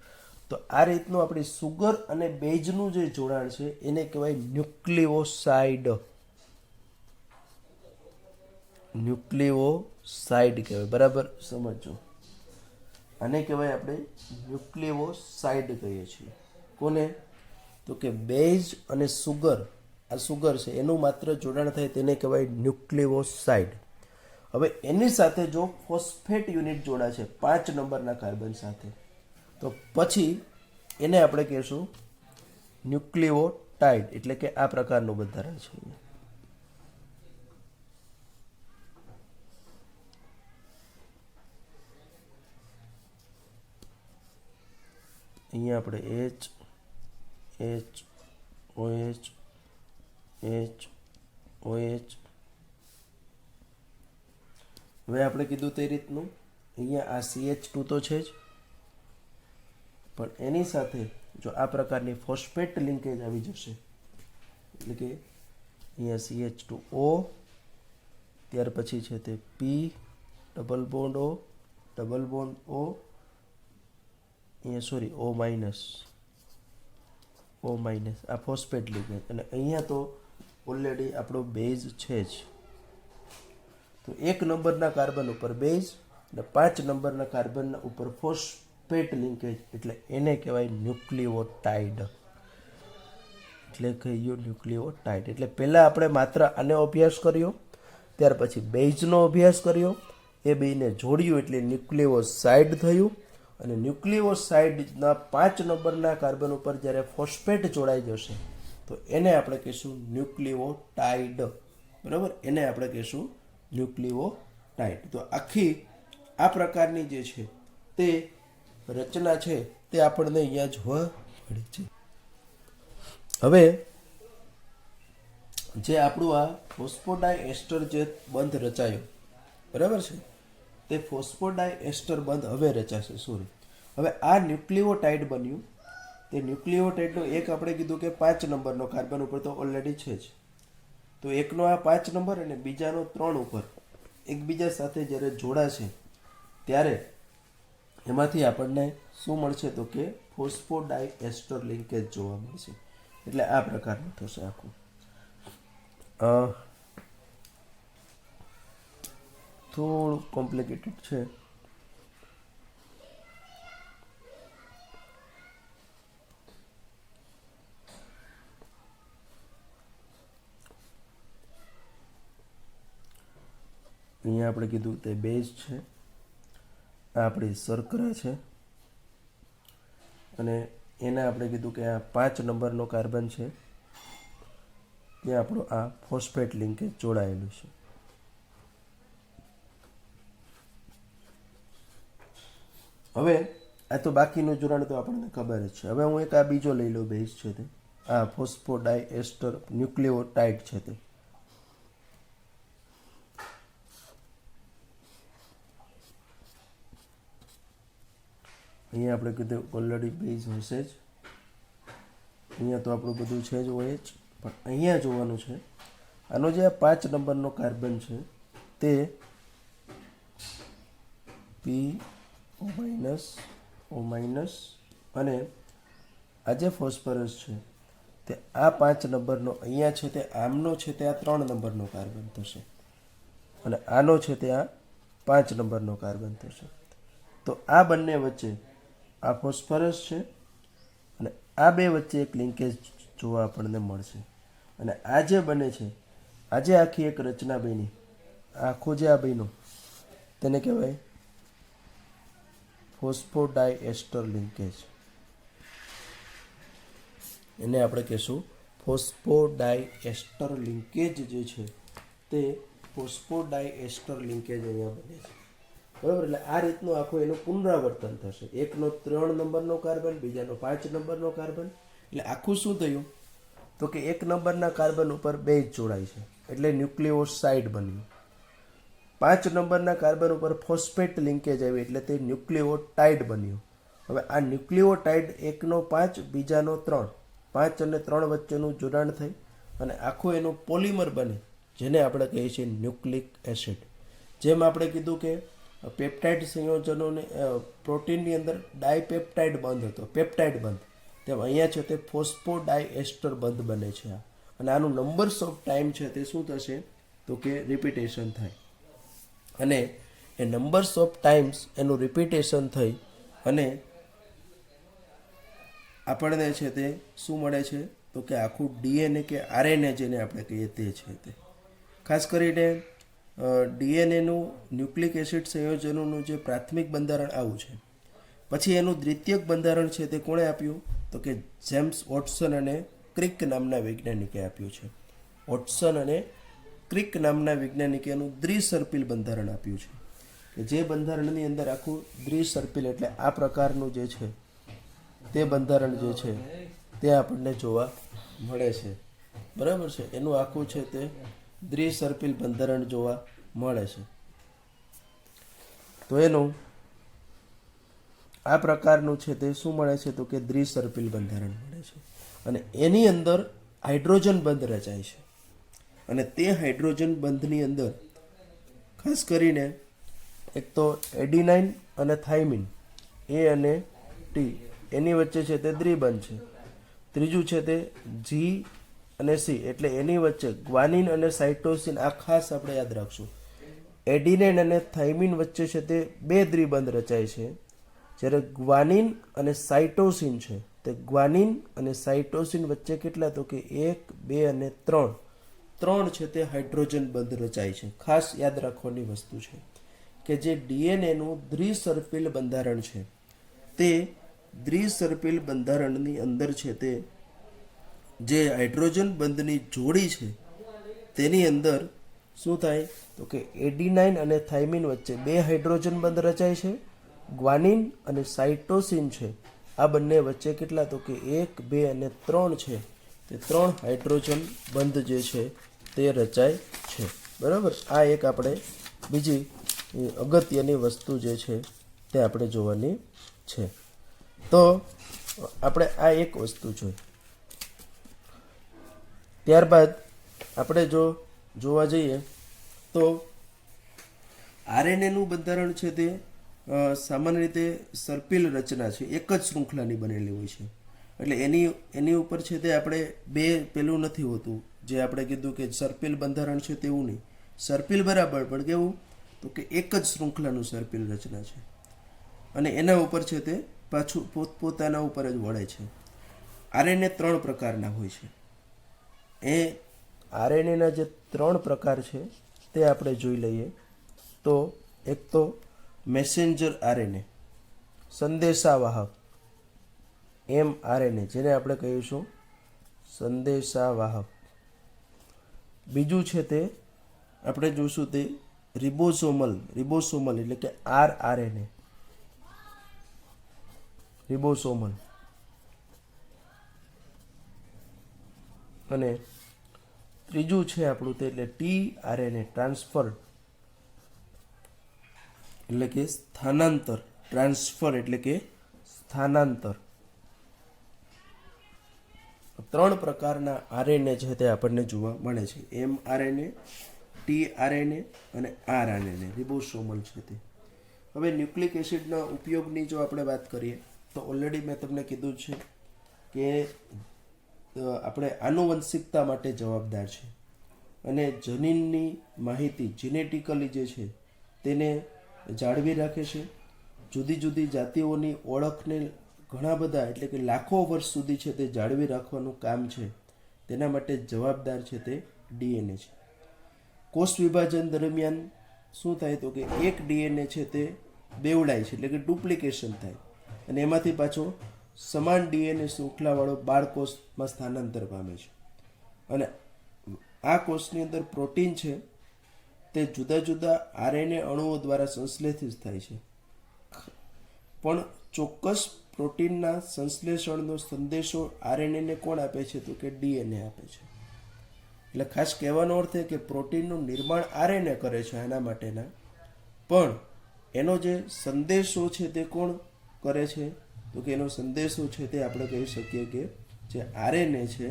તો આ રીતનું આપણી સુગર અને બેઝનું જે જોડાણ છે એને કહેવાય ન્યુક્લિઓસાઇડ. ન્યુક્લિઓસાઇડ કહેવાય. બરાબર સમજો, આને કહેવાય આપણે ન્યુક્લિઓસાઇડ કહીએ છીએ. કોને? તો કે બેઝ અને સુગર, આ સુગર છે એનું માત્ર જોડાણ થાય તેને કહેવાય ન્યુક્લિઓસાઇડ. હવે એની સાથે જો ફોસ્ફેટ યુનિટ જોડાશે 5 નંબરના કાર્બન સાથે, તો પછી એને આપણે કહેશું ન્યુક્લિઓટાઇડ. એટલે કે આ પ્રકારનું બંધારણ છે. અહીંયા આપણે H, OH, H, OH. હવે આપણે કીધું તે રીતનું અહીંયા આ CH2 તો છે જ, પણ એની સાથે જો આ પ્રકારની ફોસ્ફેટ લિંકેજ આવી જશે, એટલે કે અહીંયા CH2O, ત્યાર પછી છે તે P, double bond O, double bond O, અહીંયા સોરી O માઇનસ, આ ફોસ્ફેટ લિંકેજ. અને અહીંયા તો ઓલરેડી આપણો બેઝ છે જ, તો 1 નંબરના કાર્બન ઉપર બેઝ અને 5 નંબરના કાર્બન ઉપર ફોસ્ફેટ લિંકેજ, એટલે એને કહેવાય ન્યુક્લિઓટાઇડ. એટલે કહીએ ન્યુક્લિઓટાઇડ. એટલે પહેલાં આપણે માત્ર આનો અભ્યાસ કર્યો, ત્યાર પછી બેઝનો અભ્યાસ કર્યો, એ બેને જોડ્યું એટલે ન્યુક્લિઓસાઇડ થયું. અને ન્યુક્લિઓસાઇડના 5 નંબરના કાર્બન ઉપર જ્યારે ફોસ્ફેટ જોડાઈ જશે તો એને આપણે કહીશું ન્યુક્લિઓટાઇડ. બરાબર, એને આપણે કહીશું ન્યુક્લિઓટાઇડ. તો આખી આ પ્રકારની જે છે તે રચના છે તે આપણને અહીંયા જોવા મળે છે. હવે જે આપણું આ ફોસ્ફોડાયએસ્ટર જે બંધ રચાયો, બરાબર છે, તે ફોસ્ફોડાયએસ્ટર બંધ હવે રચાશે. હવે આ ન્યુક્લિયોટાઇડ બન્યું, તે ન્યુક્લિયોટાઇડનો એક આપણે કીધું કે 5 નંબરનો કાર્બન ઉપર તો ઓલરેડી છે જ, તો એકનો આ 5 નંબર અને બીજાનો 3 ઉપર એકબીજા સાથે જ્યારે જોડાશે ત્યારે એમાંથી આપણને શું મળશે તો કે ફોસ્ફોડાયએસ્ટર લિંકેજ જોવા મળશે. એટલે આ પ્રકારનું થશે આખું. થોડું કોમ્પ્લિકેટેડ છે. અહીંયા આપણે કીધું તે બેઝ છે, આ આપણી શર્કરા છે અને એના આપણે કીધું કે આ 5 નંબરનો કાર્બન છે, ત્યાં આપણું આ ફોસ્ફેટ લિંકેજ જોડાયેલું છે. હવે આ તો બાકીનું જોડાણ તો આપણને ખબર જ છે. હવે હું એક આ બીજો લઈ લઉં બેઝ છે તે, આ ફોસ્ફોડાયએસ્ટર ન્યુક્લિયોટાઇડ છે તે. અહીંયા આપણે કીધું ઓલરેડી બેઝ હશે જ, અહીંયા તો આપણું બધું છે જ હોય જ, પણ અહીંયા જોવાનું છે આનો જે આ 5 નંબરનો કાર્બન છે તે P O- અને આ જે ફોસ્ફરસ છે તે આ 5 નંબરનો અહીંયા છે તે આમનો છે તે આ 3 નંબરનો કાર્બન થશે અને આનો છે તે આ 5 નંબરનો કાર્બન થશે. તો આ બંને વચ્ચે આ ફોસ્ફરસ છે અને આ બે વચ્ચે એક લિંકેજ જોવા આપણને મળશે અને આ જે બને છે, આજે આખી એક રચના બની, આખો જે આ બન્યો તેને કહેવાય ફોસ્ફોડાયએસ્ટર લિંકેજ. એને આપણે કહેશું ફોસ્ફોડાયએસ્ટર લિંકેજ જે છે તે ફોસ્ફોડાયએસ્ટર લિંકેજ અહીંયા બને છે. બરાબર, એટલે આ રીતનું આખું એનું પુનરાવર્તન થશે. એકનો 3 નંબરનો કાર્બન, બીજાનો 5 નંબરનો કાર્બન, એટલે આખું શું થયું તો કે 1 નંબરના કાર્બન ઉપર બેઝ જોડાય છે એટલે ન્યુક્લિયોસાઇડ બન્યું. 5 નંબરના કાર્બન ઉપર ફોસ્ફેટ લિંકેજ આવી એટલે તે ન્યુક્લિયોટાઇડ બન્યું. હવે આ ન્યુક્લિયોટાઇડ એકનો 5 બીજાનો 3, 5 અને 3 વચ્ચેનું જોડાણ થઈ અને આખું એનું પોલિમર બને જેને આપણે કહીએ છીએ ન્યુક્લિક એસિડ. જેમ આપણે કીધું કે પેપ્ટાઇડ સંયોજનોને પ્રોટીનની અંદર ડાયપેપ્ટાઇડ બંધ હતો, પેપ્ટાઇડ બંધ, તેમ અહીંયા છે તે ફોસ્ફોડાયએસ્ટર બંધ બને છે. અને આનું નંબર્સ ઓફ ટાઈમ છે તે શું થશે તો કે રિપીટેશન થાય અને એ નંબર્સ ઓફ ટાઈમ્સ એનું રિપીટેશન થઈ અને આપણને છે તે શું મળે છે તો કે આખું ડીએનએ કે આરએનએ જેને આપણે કહીએ તે છે તે. ખાસ કરીને ડીએનએનું ન્યુક્લિક એસિડ સંયોજનોનું જે પ્રાથમિક બંધારણ આવું છે. પછી એનું દ્વિતીયક બંધારણ છે તે કોણે આપ્યું તો કે જેમ્સ વોટસન અને ક્રિક નામના વૈજ્ઞાનિકે આપ્યું છે. વોટસન અને ક્રિક નામના વૈજ્ઞાનિકે એનું દ્વિસર્પિલ બંધારણ આપ્યું છે કે જે બંધારણની અંદર આખું દ્વિસર્પિલ એટલે આ પ્રકારનું જે છે તે બંધારણ જે છે તે આપણને જોવા મળે છે. બરાબર છે, એનું આખું છે તે દ્વિસર્પિલ બંધારણ જોવા મળે છે. તો એનું આ પ્રકારનું છે તે શું મળે છે તો કે દ્વિસર્પિલ બંધારણ મળે છે અને એની અંદર હાઇડ્રોજન બંધ રચાય છે અને તે હાઇડ્રોજન બંધની અંદર ખાસ કરીને એક તો એડિનાઇન અને થાઇમિન એ અને ટી એની વચ્ચે છે તે દ્વિબંધ છે. ત્રીજું છે તે જી અને સી એટલે એની વચ્ચે ગ્વાનિન અને સાઇટોસિન, આ ખાસ આપણે યાદ રાખશું. એડિનાઇન અને થાઇમિન વચ્ચે છે તે 2 દ્વિબંધ રચાય છે, જ્યારે ગ્વાનિન અને સાઇટોસિન છે તે ગ્વાનિન અને સાઇટોસિન વચ્ચે કેટલા તો કે 1, 2 અને 3 છે તે હાઇડ્રોજન બંધ રચાય છે. ખાસ યાદ રાખવાની વસ્તુ છે કે જે ડીએનએનું દ્વિસર્પિલ બંધારણ છે તે દ્વિસર્પિલ બંધારણની અંદર છે તે જે હાઇડ્રોજન બંધની જોડી છે તેની અંદર શું થાય તો કે એડિનાઇન અને થાઇમિન વચ્ચે 2 હાઇડ્રોજન બંધ રચાય છે. ગ્વાનિન અને સાઇટોસિન છે આ બંને વચ્ચે કેટલા તો કે 1, 2 અને 3 છે તે 3 હાઇડ્રોજન બંધ જે છે તે રચાય છે. બરાબર, આ એક આપણે બીજી અગત્યની વસ્તુ જે છે તે આપણે જોવાની છે. તો આપણે આ એક વસ્તુ જોઈ. ત્યારબાદ આપણે જો જોવા જઈએ તો આરએનએનું બંધારણ છે તે સામાન્ય રીતે સર્પિલ રચના છે, એક જ શૃંખલાની બનેલી હોય છે. એટલે એની ઉપર છે તે આપણે બે પેલું નથી હોતું, જે આપણે કીધું કે સર્પિલ બંધારણ છે તેવું નહીં. સર્પિલ બરાબર, પણ કેવું તો કે એક જ શૃંખલાનું સર્પિલ રચના છે અને એના ઉપર છે તે પાછું પોતપોતાના ઉપર જ વળે છે. આરએનએ 3 પ્રકારના હોય છે. એ આરએનએના જે 3 પ્રકાર છે તે આપણે જોઈ લઈએ. તો એક તો મેસેન્જર આરએનએ, સંદેશાવાહક, mRNA જેને આપણે કહીશું સંદેશાવાહક. બીજું છે તે આપણે જોઈશું તે રિબોસોમલ એટલે કે rRNA, રિબોસોમલ. અને ત્રીજું છે આપણું તે એટલે tRNA, ટ્રાન્સફર એટલે કે સ્થાનાંતર, ટ્રાન્સફર એટલે કે સ્થાનાંતર. 3 પ્રકારના આરએનએ છે તે આપણને જોવા મળે છે, mRNA, tRNA અને rRNA, રિબોસોમલ છે તે. હવે ન્યુક્લિક એસિડના ઉપયોગની જો આપણે વાત કરીએ તો ઓલરેડી મેં તમને કીધું છે કે આપણે આનુવંશિકતા માટે જવાબદાર છે અને જનીનની માહિતી જીનેટિકલી જે છે તેને જાળવી રાખે છે. જુદી જુદી જાતિઓની ઓળખને ઘણા બધા એટલે કે લાખો વર્ષ સુધી છે તે જાળવી રાખવાનું કામ છે, તેના માટે જવાબદાર છે તે ડીએનએ છે. કોષ વિભાજન દરમિયાન શું થાય તો કે એક ડીએનએ છે તે બેવડાય છે એટલે કે ડુપ્લિકેશન થાય અને એમાંથી પાછો સમાન ડીએનએ શૃંખલાવાળો બાળકોષમાં સ્થાનાંતર પામે છે. અને આ કોષની અંદર પ્રોટીન છે તે જુદા જુદા આરએનએ અણુઓ દ્વારા સંશ્લેષિત થાય છે, પણ ચોક્કસ પ્રોટીનના સંશ્લેષણનો સંદેશો આરએનએને કોણ આપે છે તો કે ડીએનએ આપે છે. એટલે ખાસ કહેવાનો અર્થ એ કે પ્રોટીનનું નિર્માણ આરએનએ કરે છે આના માટેના, પણ એનો જે સંદેશો છે તે કોણ કરે છે તો કે એનો સંદેશો છે તે આપણે કહી શકીએ કે જે આરએનએ છે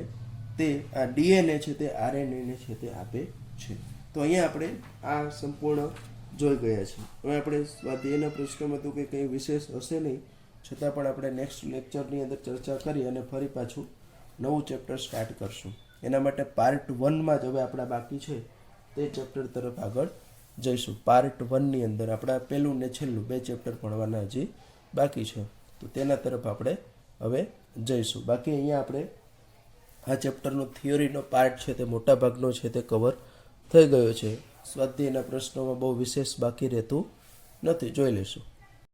તે આ ડીએનએ છે તે આરએનએને છે તે આપે છે. તો અહીંયા આપણે આ સંપૂર્ણ જોઈ ગયા છે. હવે આપણે સ્વાધ્યાયના પ્રશ્નોમાં તો કે કંઈ વિશેષ હશે નહીં, છતાં પણ આપણે નેક્સ્ટ લેક્ચરની અંદર ચર્ચા કરી અને ફરી પાછું નવું ચેપ્ટર સ્ટાર્ટ કરશું. એના માટે પાર્ટ 1માં જ હવે આપણા બાકી છે તે ચેપ્ટર તરફ આગળ જઈશું. પાર્ટ 1ની અંદર આપણા પહેલું ને છેલ્લું 2 ચેપ્ટર ભણવાના હજી બાકી છે, તો તેના તરફ આપણે હવે જઈશું. બાકી અહીંયા આપણે આ ચેપ્ટરનો થિયરીનો પાર્ટ છે તે મોટા ભાગનો છે તે કવર થઈ ગયો છે. સ્વાધ્યાયના પ્રશ્નોમાં બહુ વિશેષ બાકી રહેતું નથી, જોઈ લઈશું.